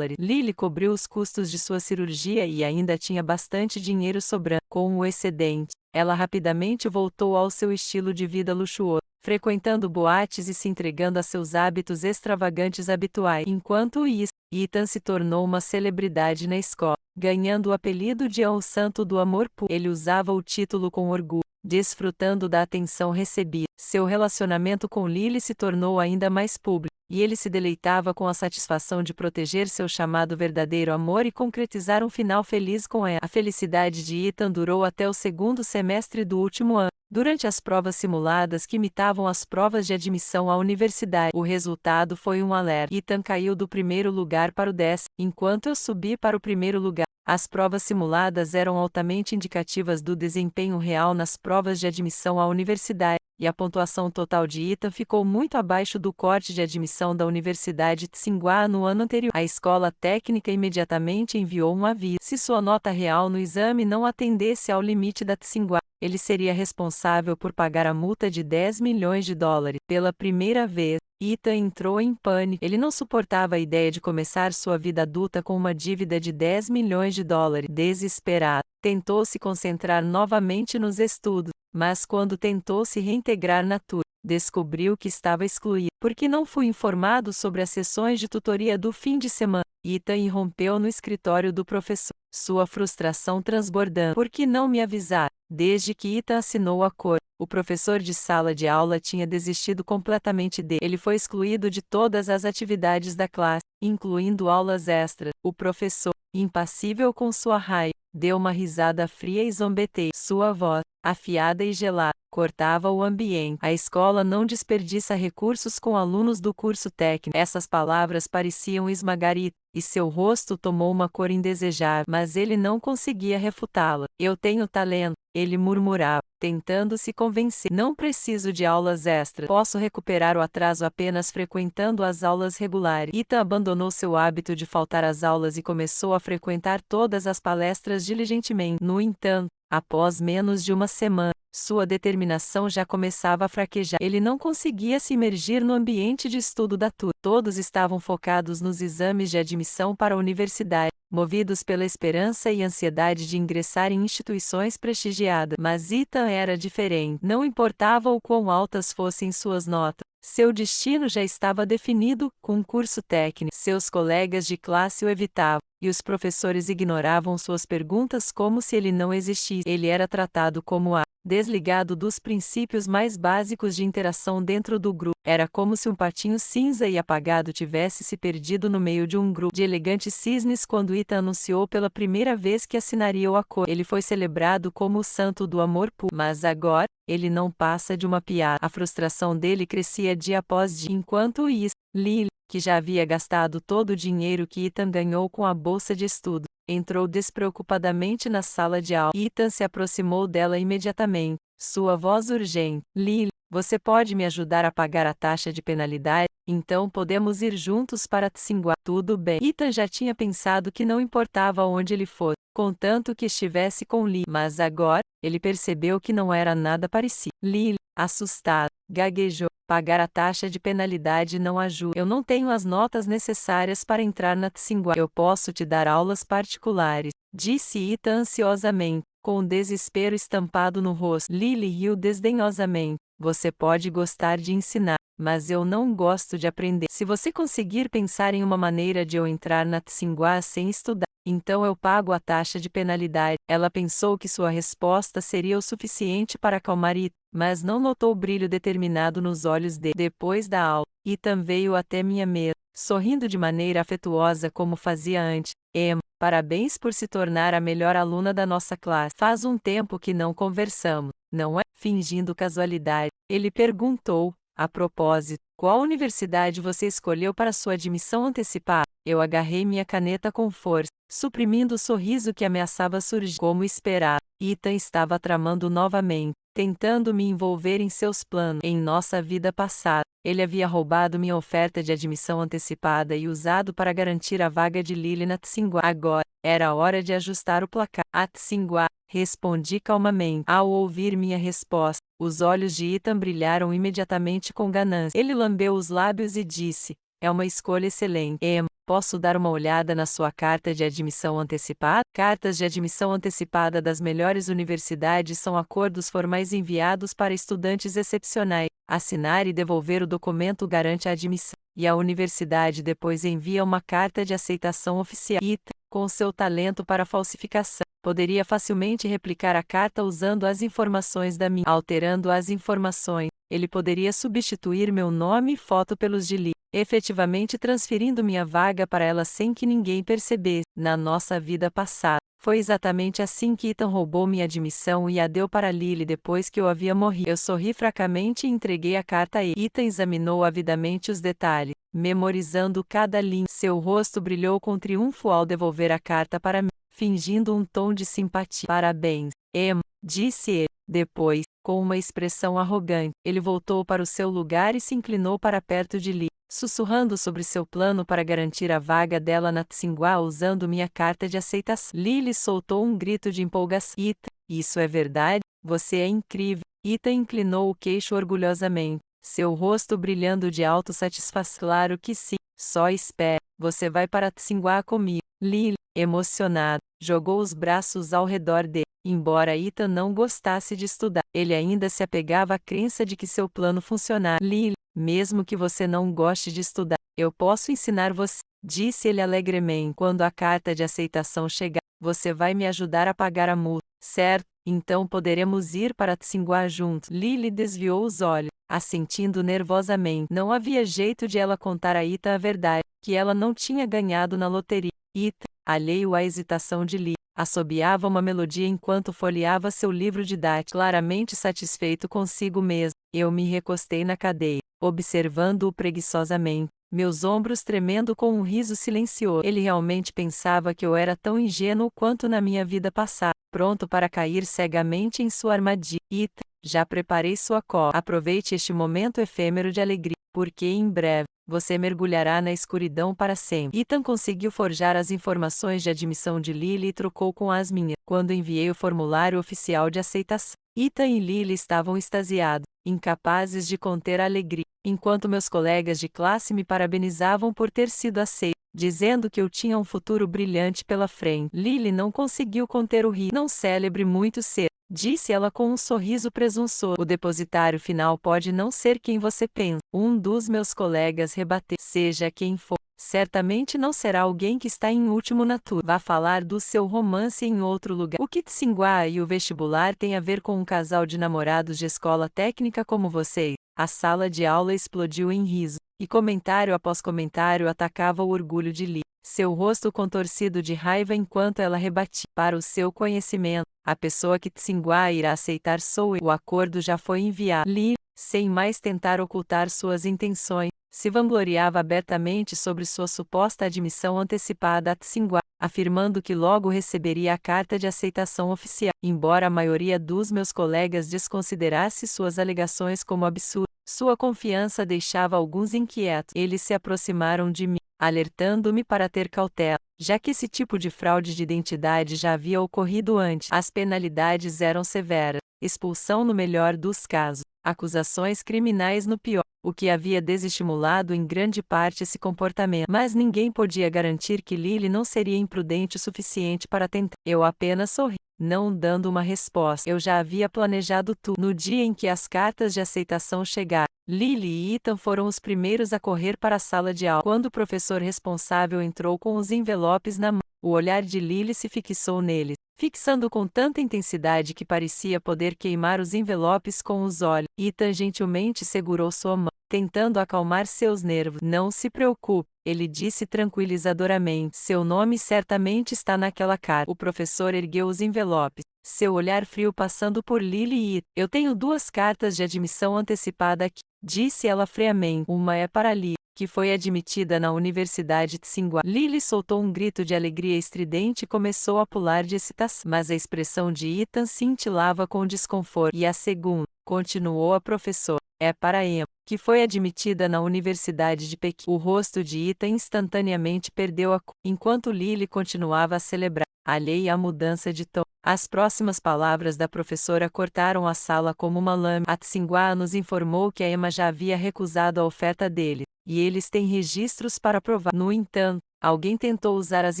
Lily cobriu os custos de sua cirurgia e ainda tinha bastante dinheiro sobrando. Com o excedente, ela rapidamente voltou ao seu estilo de vida luxuoso, frequentando boates e se entregando a seus hábitos extravagantes habituais. Enquanto isso, Ethan se tornou uma celebridade na escola, ganhando o apelido de O Santo do Amor Puro. Ele usava o título com orgulho, desfrutando da atenção recebida. Seu relacionamento com Lily se tornou ainda mais público, e ele se deleitava com a satisfação de proteger seu chamado verdadeiro amor e concretizar um final feliz com ela. A felicidade de Ethan durou até o segundo semestre do último ano. durante as provas simuladas que imitavam as provas de admissão à universidade. O resultado foi um alerta. Ethan caiu do primeiro lugar para o 10º, enquanto eu subi para o primeiro lugar. As provas simuladas eram altamente indicativas do desempenho real nas provas de admissão à universidade, e a pontuação total de Ethan ficou muito abaixo do corte de admissão da Universidade Tsinghua no ano anterior. A escola técnica imediatamente enviou um aviso. Se sua nota real no exame não atendesse ao limite da Tsinghua, ele seria responsável por pagar a multa de 10 milhões de dólares. Pela primeira vez, Ethan entrou em pânico. Ele não suportava a ideia de começar sua vida adulta com uma dívida de 10 milhões de dólares. Desesperado, tentou se concentrar novamente nos estudos, mas quando tentou se reintegrar na turma, descobriu que estava excluído. Porque não fui informado sobre as sessões de tutoria do fim de semana. Ethan irrompeu no escritório do professor, sua frustração transbordando. Por que não me avisar? Desde que Ethan assinou o acordo, o professor de sala de aula tinha desistido completamente dele. Ele foi excluído de todas as atividades da classe, incluindo aulas extras. O professor, impassível com sua raiva, deu uma risada fria e zombeteou. Sua voz, afiada e gelada, cortava o ambiente. A escola não desperdiça recursos com alunos do curso técnico. Essas palavras pareciam esmagar Ethan, e seu rosto tomou uma cor indesejável, mas ele não conseguia refutá-la. Eu tenho talento, ele murmurava, tentando se convencer. Não preciso de aulas extras. Posso recuperar o atraso apenas frequentando as aulas regulares. Ethan abandonou seu hábito de faltar às aulas e começou a frequentar todas as palestras diligentemente. No entanto, após menos de uma semana, sua determinação já começava a fraquejar. Ele não conseguia se imergir no ambiente de estudo da turma. Todos estavam focados nos exames de admissão para a universidade, movidos pela esperança e ansiedade de ingressar em instituições prestigiadas. Mas Ethan era diferente. Não importava o quão altas fossem suas notas, seu destino já estava definido, com um curso técnico. Seus colegas de classe o evitavam, e os professores ignoravam suas perguntas como se ele não existisse. Ele era tratado como desligado dos princípios mais básicos de interação dentro do grupo. Era como se um patinho cinza e apagado tivesse se perdido no meio de um grupo de elegantes cisnes quando Ethan anunciou pela primeira vez que assinaria o acordo. Ele foi celebrado como o santo do amor puro. Mas agora, ele não passa de uma piada. A frustração dele crescia dia após dia. Enquanto isso, Lily, que já havia gastado todo o dinheiro que Ethan ganhou com a bolsa de estudo, entrou despreocupadamente na sala de aula. Ethan se aproximou dela imediatamente, sua voz urgente. Lily, você pode me ajudar a pagar a taxa de penalidade? Então podemos ir juntos para Tsinghua. Tudo bem. Ethan já tinha pensado que não importava onde ele fosse, contanto que estivesse com Lily. Mas agora, ele percebeu que não era nada parecido. Lily, assustada, gaguejou. Pagar a taxa de penalidade não ajuda. Eu não tenho as notas necessárias para entrar na Tsinghua. Eu posso te dar aulas particulares, disse Ethan ansiosamente, com o desespero estampado no rosto. Lily riu desdenhosamente. Você pode gostar de ensinar, mas eu não gosto de aprender. Se você conseguir pensar em uma maneira de eu entrar na Tsinghua sem estudar, então eu pago a taxa de penalidade. Ela pensou que sua resposta seria o suficiente para acalmar Ethan, mas não notou o brilho determinado nos olhos dele. Depois da aula, Ethan veio até minha mesa, sorrindo de maneira afetuosa como fazia antes. Emma, parabéns por se tornar a melhor aluna da nossa classe. Faz um tempo que não conversamos, não é? Fingindo casualidade, ele perguntou. A propósito, qual universidade você escolheu para sua admissão antecipada? Eu agarrei minha caneta com força, suprimindo o sorriso que ameaçava surgir. Como esperar, Ethan estava tramando novamente, tentando me envolver em seus planos. Em nossa vida passada, ele havia roubado minha oferta de admissão antecipada e usado para garantir a vaga de Lily na Tsinghua. Agora, era a hora de ajustar o placar. A Tsinghua, respondi calmamente. Ao ouvir minha resposta, os olhos de Ethan brilharam imediatamente com ganância. Ele lambeu os lábios e disse, é uma escolha excelente. Emma, posso dar uma olhada na sua carta de admissão antecipada? Cartas de admissão antecipada das melhores universidades são acordos formais enviados para estudantes excepcionais. Assinar e devolver o documento garante a admissão, e a universidade depois envia uma carta de aceitação oficial. Ethan, com seu talento para falsificação, poderia facilmente replicar a carta usando as informações da minha. Alterando as informações, ele poderia substituir meu nome e foto pelos de Lily, efetivamente transferindo minha vaga para ela sem que ninguém percebesse. Na nossa vida passada, Foi exatamente assim que Ethan roubou minha admissão e a deu para Lily depois que eu havia morrido. Eu sorri fracamente e entreguei a carta a ele. Ethan examinou avidamente os detalhes, memorizando cada linha. Seu rosto brilhou com triunfo ao devolver a carta para mim, fingindo um tom de simpatia. Parabéns, Emma, disse ele. Depois, com uma expressão arrogante, ele voltou para o seu lugar e se inclinou para perto de Lily, sussurrando sobre seu plano para garantir a vaga dela na Tsinghua usando minha carta de aceitação. Lily soltou um grito de empolgação. Ethan, isso é verdade? Você é incrível. Ethan inclinou o queixo orgulhosamente, seu rosto brilhando de autossatisfação. Claro que sim. Só espere. Você vai para Tsinghua comigo. Lily, emocionado, jogou os braços ao redor dele. Embora Ethan não gostasse de estudar, ele ainda se apegava à crença de que seu plano funcionaria. Lily, mesmo que você não goste de estudar, eu posso ensinar você, disse ele alegremente. Quando a carta de aceitação chegar, você vai me ajudar a pagar a multa, certo? Então poderemos ir para Tsinghua juntos. Lily desviou os olhos, assentindo nervosamente. Não havia jeito de ela contar a Ethan a verdade, que ela não tinha ganhado na loteria. Ethan, alheio à hesitação de Lily, assobiava uma melodia enquanto folheava seu livro didático, claramente satisfeito consigo mesmo. Eu me recostei na cadeira, observando-o preguiçosamente, meus ombros tremendo com um riso silencioso. Ele realmente pensava que eu era tão ingênuo quanto na minha vida passada, pronto para cair cegamente em sua armadilha. Ethan, já preparei sua copa. Aproveite este momento efêmero de alegria, porque em breve, você mergulhará na escuridão para sempre. Ethan conseguiu forjar as informações de admissão de Lily e trocou com as minhas. Quando enviei o formulário oficial de aceitação, Ethan e Lily estavam extasiados, incapazes de conter a alegria, enquanto meus colegas de classe me parabenizavam por ter sido aceito, dizendo que eu tinha um futuro brilhante pela frente. Lily não conseguiu conter o riso. Não celebre muito cedo, disse ela com um sorriso presunçoso. O depositário final pode não ser quem você pensa. Um dos meus colegas rebateu. Seja quem for, certamente não será alguém que está em último na turma. Vá falar do seu romance em outro lugar. O que Tsinghua e o vestibular têm a ver com um casal de namorados de escola técnica como vocês? A sala de aula explodiu em riso, e comentário após comentário atacava o orgulho de Lee. Seu rosto contorcido de raiva enquanto ela rebatia. Para o seu conhecimento, a pessoa que Tsinghua irá aceitar sou eu. O acordo já foi enviado. Lee, sem mais tentar ocultar suas intenções, se vangloriava abertamente sobre sua suposta admissão antecipada a Tsinghua, afirmando que logo receberia a carta de aceitação oficial. Embora a maioria dos meus colegas desconsiderasse suas alegações como absurdas, sua confiança deixava alguns inquietos. Eles se aproximaram de mim, alertando-me para ter cautela, já que esse tipo de fraude de identidade já havia ocorrido antes. As penalidades eram severas, expulsão no melhor dos casos, acusações criminais no pior, o que havia desestimulado em grande parte esse comportamento. Mas ninguém podia garantir que Lily não seria imprudente o suficiente para tentar. Eu apenas sorri, não dando uma resposta. Eu já havia planejado tudo. No dia em que as cartas de aceitação chegaram, Lily e Ethan foram os primeiros a correr para a sala de aula. Quando o professor responsável entrou com os envelopes na mão, o olhar de Lily se fixou neles, fixando com tanta intensidade que parecia poder queimar os envelopes com os olhos. Ethan gentilmente segurou sua mão, tentando acalmar seus nervos. Não se preocupe, ele disse tranquilizadoramente. Seu nome certamente está naquela carta. O professor ergueu os envelopes, seu olhar frio passando por Lily e Ethan. Eu tenho 2 cartas de admissão antecipada aqui, disse ela friamente. Uma é para Lily, que foi admitida na Universidade Tsinghua. Lily soltou um grito de alegria estridente e começou a pular de excitação. Mas a expressão de Ethan cintilava com desconforto. E a segunda, continuou a professora, é para Emma, que foi admitida na Universidade de Pequim. O rosto de Ethan instantaneamente perdeu a cor, enquanto Lily continuava a celebrar, alheia à mudança de tom. As próximas palavras da professora cortaram a sala como uma lâmina. A Tsinghua nos informou que a Emma já havia recusado a oferta dele, e eles têm registros para provar. No entanto, alguém tentou usar as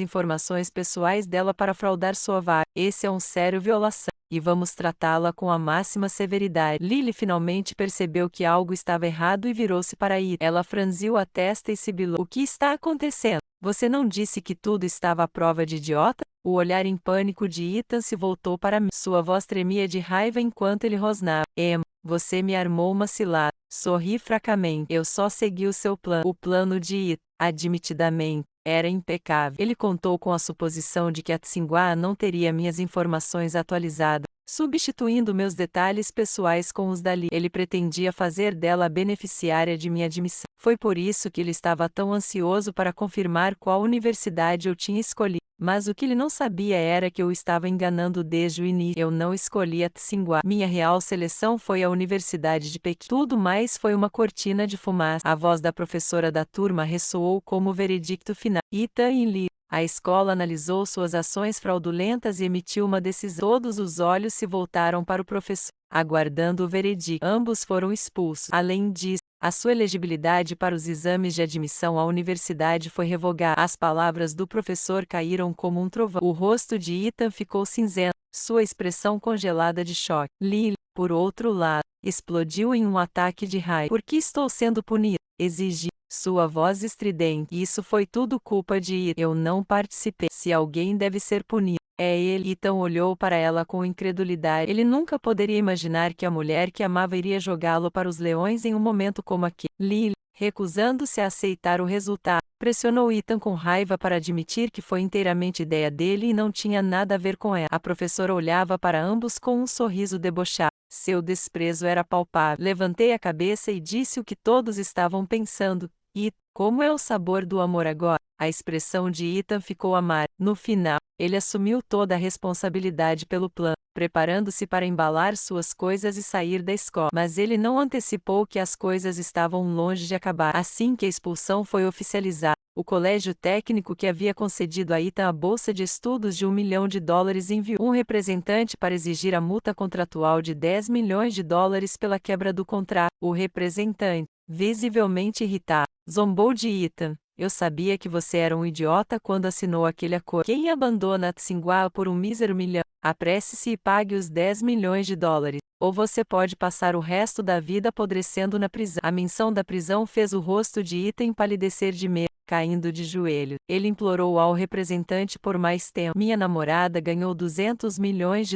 informações pessoais dela para fraudar sua vaga. Esse é um sério violação, e vamos tratá-la com a máxima severidade. Lily finalmente percebeu que algo estava errado e virou-se para Ethan. Ela franziu a testa e sibilou. O que está acontecendo? Você não disse que tudo estava à prova de idiota? O olhar em pânico de Ethan se voltou para mim. Sua voz tremia de raiva enquanto ele rosnava. Emma, você me armou uma cilada. Sorri fracamente. Eu só segui o seu plano. O plano de Ethan, admitidamente, era impecável. Ele contou com a suposição de que a Tsinghua não teria minhas informações atualizadas, substituindo meus detalhes pessoais com os dali. Ele pretendia fazer dela a beneficiária de minha admissão. Foi por isso que ele estava tão ansioso para confirmar qual universidade eu tinha escolhido. Mas o que ele não sabia era que eu estava enganando desde o início. Eu não escolhi a Tsinghua. Minha real seleção foi a Universidade de Pequim. Tudo mais foi uma cortina de fumaça. A voz da professora da turma ressoou como o veredicto final. Ethan e Lee. A escola analisou suas ações fraudulentas e emitiu uma decisão. Todos os olhos se voltaram para o professor, aguardando o veredicto. Ambos foram expulsos. Além disso, a sua elegibilidade para os exames de admissão à universidade foi revogada. As palavras do professor caíram como um trovão. O rosto de Ethan ficou cinzento, sua expressão congelada de choque. Lily, por outro lado, explodiu em um ataque de raiva. Por que estou sendo punido? Exigiu. Sua voz estridente. Isso foi tudo culpa de Ethan. Eu não participei. Se alguém deve ser punido, é ele. Ethan olhou para ela com incredulidade. Ele nunca poderia imaginar que a mulher que amava iria jogá-lo para os leões em um momento como aquele. Lily, recusando-se a aceitar o resultado, pressionou Ethan com raiva para admitir que foi inteiramente ideia dele e não tinha nada a ver com ela. A professora olhava para ambos com um sorriso debochado. Seu desprezo era palpável. Levantei a cabeça e disse o que todos estavam pensando. E, como é o sabor do amor agora? A expressão de Ethan ficou amarga. No final, ele assumiu toda a responsabilidade pelo plano, preparando-se para embalar suas coisas e sair da escola. Mas ele não antecipou que as coisas estavam longe de acabar. Assim que a expulsão foi oficializada, o colégio técnico que havia concedido a Ethan a bolsa de estudos de $1 milhão enviou um representante para exigir a multa contratual de $10 milhões pela quebra do contrato. O representante, visivelmente irritado, zombou de Ethan. Eu sabia que você era um idiota quando assinou aquele acordo. Quem abandona a Tsinghua por um mísero milhão? Apresse-se e pague os $10 milhões. Ou você pode passar o resto da vida apodrecendo na prisão. A menção da prisão fez o rosto de Ethan empalidecer de medo. Caindo de joelho, ele implorou ao representante por mais tempo. Minha namorada ganhou $200 milhões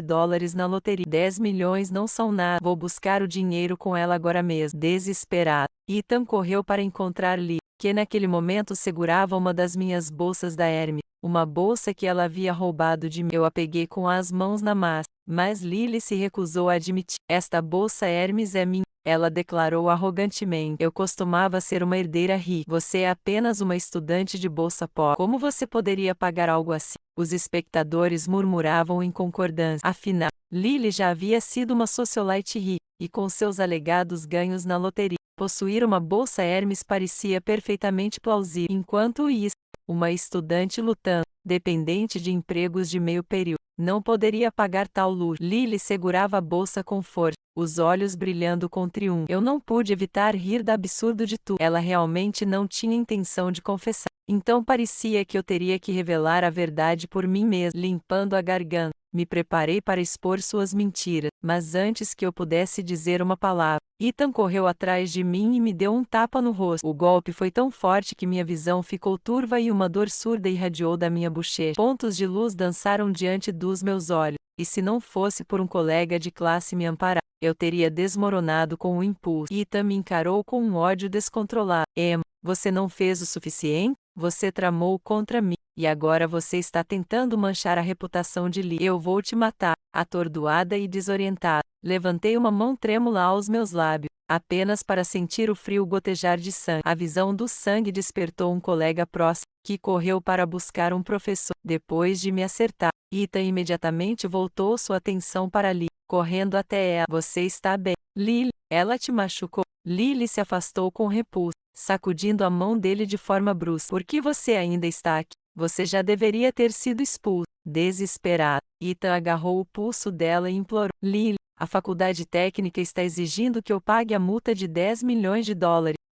na loteria. 10 milhões não são nada. Vou buscar o dinheiro com ela agora mesmo. Desesperado, Ethan correu para encontrar Lee, que naquele momento segurava uma das minhas bolsas da Hermes, uma bolsa que ela havia roubado de mim. Eu a peguei com as mãos na massa, mas Lily se recusou a admitir. Esta bolsa Hermes é minha. Ela declarou arrogantemente. Eu costumava ser uma herdeira rica. Você é apenas uma estudante de bolsa pobre. Como você poderia pagar algo assim? Os espectadores murmuravam em concordância. Afinal, Lily já havia sido uma socialite rica, e com seus alegados ganhos na loteria, possuir uma bolsa Hermes parecia perfeitamente plausível. Enquanto isso, uma estudante lutando, dependente de empregos de meio período, não poderia pagar tal luxo. Lily segurava a bolsa com força, os olhos brilhando com triunfo. Eu não pude evitar rir do absurdo de tudo. Ela realmente não tinha intenção de confessar. Então parecia que eu teria que revelar a verdade por mim mesmo. Limpando a garganta, me preparei para expor suas mentiras, mas antes que eu pudesse dizer uma palavra, Ethan correu atrás de mim e me deu um tapa no rosto. O golpe foi tão forte que minha visão ficou turva e uma dor surda irradiou da minha bochecha. Pontos de luz dançaram diante dos meus olhos, e se não fosse por um colega de classe me amparar, eu teria desmoronado com o impulso. Ethan me encarou com um ódio descontrolado. Emma, você não fez o suficiente? Você tramou contra mim, e agora você está tentando manchar a reputação de Lee. Eu vou te matar. Atordoada e desorientada, levantei uma mão trêmula aos meus lábios, apenas para sentir o frio gotejar de sangue. A visão do sangue despertou um colega próximo, que correu para buscar um professor. Depois de me acertar, Ethan imediatamente voltou sua atenção para Lee, correndo até ela. Você está bem? Lily, ela te machucou? Lily se afastou com repulsa, sacudindo a mão dele de forma brusca. Por que você ainda está aqui? Você já deveria ter sido expulso. Desesperado, Ethan agarrou o pulso dela e implorou. Lily, a faculdade técnica está exigindo que eu pague a multa de $10 milhões,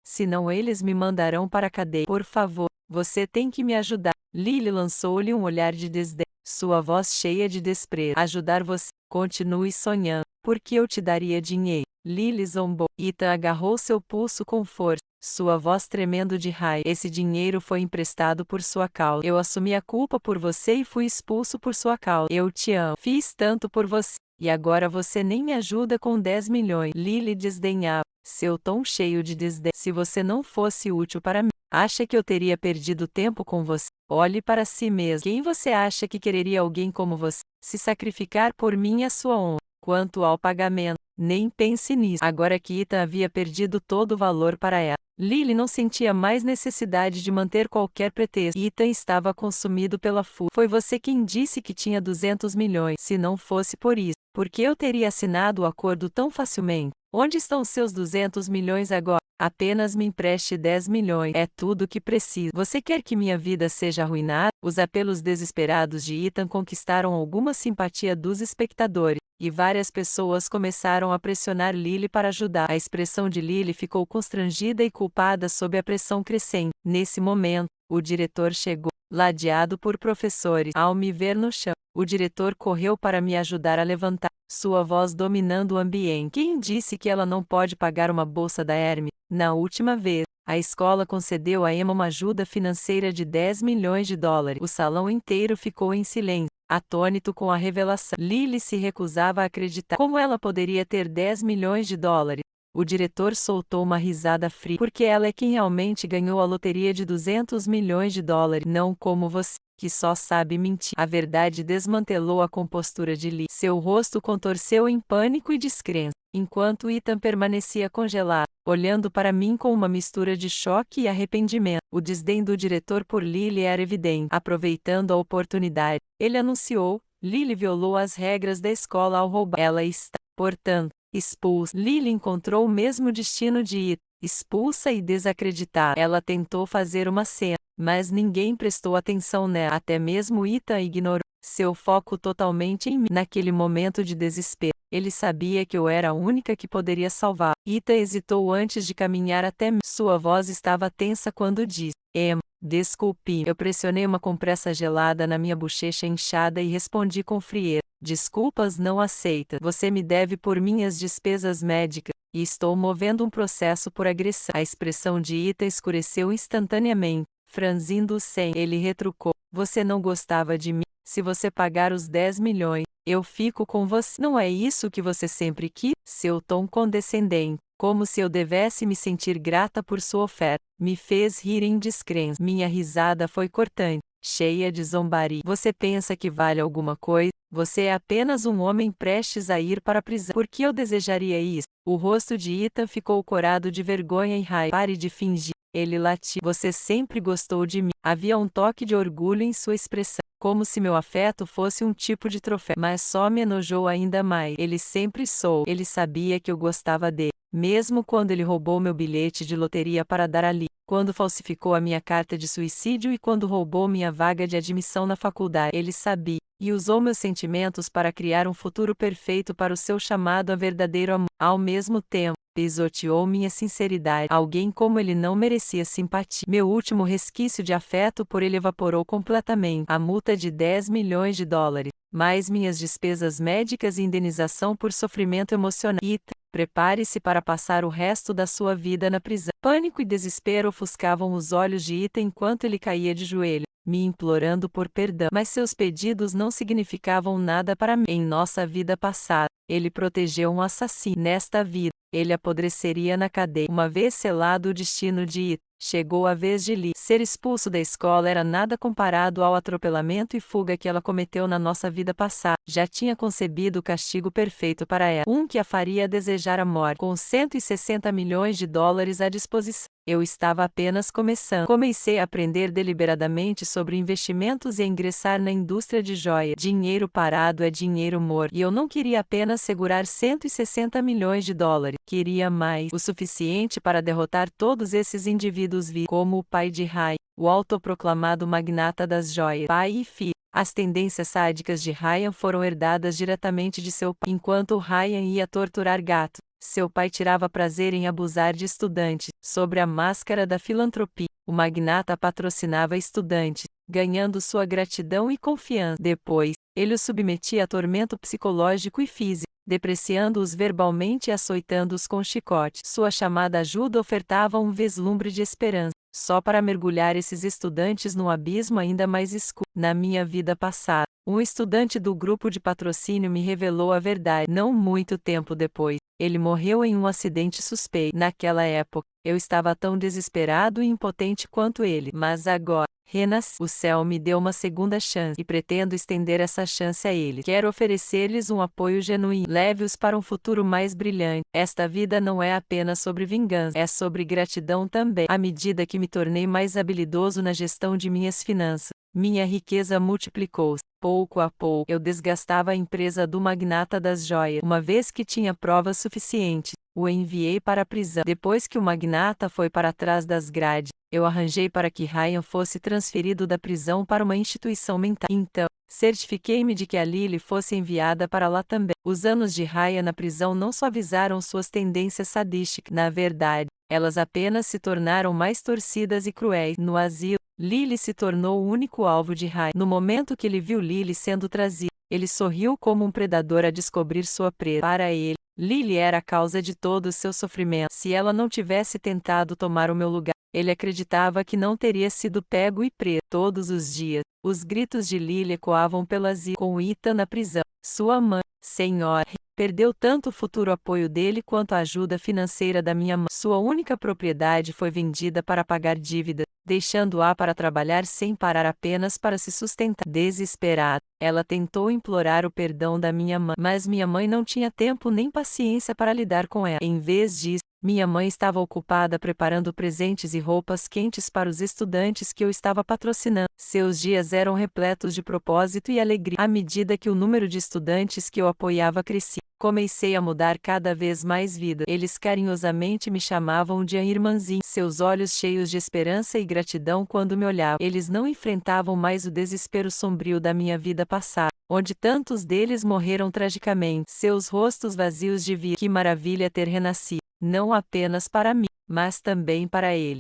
senão eles me mandarão para a cadeia. Por favor, você tem que me ajudar. Lily lançou-lhe um olhar de desdém, sua voz cheia de desprezo. Ajudar você? Continue sonhando. Por que eu te daria dinheiro? Lily zombou. Ethan agarrou seu pulso com força, sua voz tremendo de raiva. Esse dinheiro foi emprestado por sua causa. Eu assumi a culpa por você e fui expulso por sua causa. Eu te amo. Fiz tanto por você. E agora você nem me ajuda com 10 milhões. Lily desdenhava, seu tom cheio de desdém. Se você não fosse útil para mim, acha que eu teria perdido tempo com você? Olhe para si mesmo. Quem você acha que quereria alguém como você? Se sacrificar por mim e a sua honra. Quanto ao pagamento, nem pense nisso. Agora que Ethan havia perdido todo o valor para ela, Lily não sentia mais necessidade de manter qualquer pretexto. Ethan estava consumido pela fúria. Foi você quem disse que tinha 200 milhões. Se não fosse por isso, por que eu teria assinado o acordo tão facilmente? Onde estão seus 200 milhões agora? Apenas me empreste 10 milhões. É tudo o que preciso. Você quer que minha vida seja arruinada? Os apelos desesperados de Ethan conquistaram alguma simpatia dos espectadores, e várias pessoas começaram a pressionar Lily para ajudar. A expressão de Lily ficou constrangida e culpada sob a pressão crescente. Nesse momento, o diretor chegou, ladeado por professores. Ao me ver no chão, o diretor correu para me ajudar a levantar, sua voz dominando o ambiente. Quem disse que ela não pode pagar uma bolsa da Hermes? Na última vez, a escola concedeu a Emma uma ajuda financeira de 10 milhões de dólares. O salão inteiro ficou em silêncio, atônito com a revelação. Lily se recusava a acreditar. Como ela poderia ter 10 milhões de dólares? O diretor soltou uma risada fria. Porque ela é quem realmente ganhou a loteria de 200 milhões de dólares, não como você, que só sabe mentir. A verdade desmantelou a compostura de Lily. Seu rosto contorceu em pânico e descrença, enquanto Ethan permanecia congelado, olhando para mim com uma mistura de choque e arrependimento. O desdém do diretor por Lily era evidente. Aproveitando a oportunidade, ele anunciou: Lily violou as regras da escola ao roubar. Ela está, portanto, expulsa. Lily encontrou o mesmo destino de Ethan, expulsa e desacreditada. Ela tentou fazer uma cena, mas ninguém prestou atenção nela. Até mesmo Ethan ignorou seu foco totalmente em mim. Naquele momento de desespero, ele sabia que eu era a única que poderia salvar. Ethan hesitou antes de caminhar até mim. Sua voz estava tensa quando disse: Emma, desculpe. Eu pressionei uma compressa gelada na minha bochecha inchada e respondi com frieza: desculpas não aceita. Você me deve por minhas despesas médicas, e estou movendo um processo por agressão. A expressão de Ethan escureceu instantaneamente, franzindo o ceño. Ele retrucou: você não gostava de mim? Se você pagar os 10 milhões, eu fico com você. Não é isso que você sempre quis? Seu tom condescendente, como se eu devesse me sentir grata por sua oferta, me fez rir em descrença. Minha risada foi cortante, cheia de zombaria. Você pensa que vale alguma coisa? Você é apenas um homem prestes a ir para a prisão. Por que eu desejaria isso? O rosto de Ethan ficou corado de vergonha e raiva. Pare de fingir. Ele latiu. Você sempre gostou de mim. Havia um toque de orgulho em sua expressão, como se meu afeto fosse um tipo de troféu. Mas só me enojou ainda mais. Ele sempre soube. Ele sabia que eu gostava dele, mesmo quando ele roubou meu bilhete de loteria para dar a Lily, quando falsificou a minha carta de suicídio e quando roubou minha vaga de admissão na faculdade. Ele sabia, e usou meus sentimentos para criar um futuro perfeito para o seu chamado a verdadeiro amor. Ao mesmo tempo, pisoteou minha sinceridade. Alguém como ele não merecia simpatia. Meu último resquício de afeto por ele evaporou completamente. A multa de 10 milhões de dólares, mais minhas despesas médicas e indenização por sofrimento emocional. Ethan, prepare-se para passar o resto da sua vida na prisão. Pânico e desespero ofuscavam os olhos de Ethan enquanto ele caía de joelhos, me implorando por perdão. Mas seus pedidos não significavam nada para mim. Em nossa vida passada, ele protegeu um assassino. Nesta vida, ele apodreceria na cadeia. Uma vez selado o destino de Ethan, chegou a vez de Lee. Ser expulso da escola era nada comparado ao atropelamento e fuga que ela cometeu na nossa vida passada. Já tinha concebido o castigo perfeito para ela, um que a faria desejar a morte. Com 160 milhões de dólares à disposição, eu estava apenas começando. Comecei a aprender deliberadamente sobre investimentos e a ingressar na indústria de joias. Dinheiro parado é dinheiro morto. E eu não queria apenas segurar 160 milhões de dólares. Queria mais, o suficiente para derrotar todos esses indivíduos vivos, como o pai de Ryan, o autoproclamado magnata das joias. Pai e filho. As tendências sádicas de Ryan foram herdadas diretamente de seu pai. Enquanto Ryan ia torturar gatos, seu pai tirava prazer em abusar de estudantes. Sob a máscara da filantropia, o magnata patrocinava estudantes, ganhando sua gratidão e confiança. Depois, ele os submetia a tormento psicológico e físico, depreciando-os verbalmente e açoitando-os com chicote. Sua chamada ajuda ofertava um vislumbre de esperança, só para mergulhar esses estudantes num abismo ainda mais escuro. Na minha vida passada, um estudante do grupo de patrocínio me revelou a verdade. Não muito tempo depois, Ele morreu em um acidente suspeito. Naquela época, eu estava tão desesperado e impotente quanto ele. Mas agora, renasci. O céu me deu uma segunda chance e pretendo estender essa chance a eles. Quero oferecer-lhes um apoio genuíno. Leve-os para um futuro mais brilhante. Esta vida não é apenas sobre vingança, é sobre gratidão também. À medida que me tornei mais habilidoso na gestão de minhas finanças, minha riqueza multiplicou-se. Pouco a pouco, eu desgastava a empresa do magnata das joias. Uma vez que tinha provas suficientes, o enviei para a prisão. Depois que o magnata foi para trás das grades, eu arranjei para que Ryan fosse transferido da prisão para uma instituição mental. Então, certifiquei-me de que a Lily fosse enviada para lá também. Os anos de Ryan na prisão não suavizaram suas tendências sadísticas. Na verdade, elas apenas se tornaram mais torcidas e cruéis. No asilo, Lily se tornou o único alvo de Ryan. No momento que ele viu Lily sendo trazida, ele sorriu como um predador a descobrir sua presa. Para ele, Lily era a causa de todo o seu sofrimento. Se ela não tivesse tentado tomar o meu lugar, ele acreditava que não teria sido pego e preso. Todos os dias, os gritos de Lily ecoavam pelo asilo, com Ethan na prisão. Sua mãe, senhora, perdeu tanto o futuro apoio dele quanto a ajuda financeira da minha mãe. Sua única propriedade foi vendida para pagar dívidas, deixando-a para trabalhar sem parar apenas para se sustentar. Desesperada, ela tentou implorar o perdão da minha mãe, mas minha mãe não tinha tempo nem paciência para lidar com ela. Em vez disso, minha mãe estava ocupada preparando presentes e roupas quentes para os estudantes que eu estava patrocinando. Seus dias eram repletos de propósito e alegria. À medida que o número de estudantes que eu apoiava crescia, comecei a mudar cada vez mais vida. Eles carinhosamente me chamavam de a irmãzinha. Seus olhos cheios de esperança e gratidão quando me olhavam. Eles não enfrentavam mais o desespero sombrio da minha vida passada, onde tantos deles morreram tragicamente. Seus rostos vazios de vida. Que maravilha ter renascido, não apenas para mim, mas também para ele.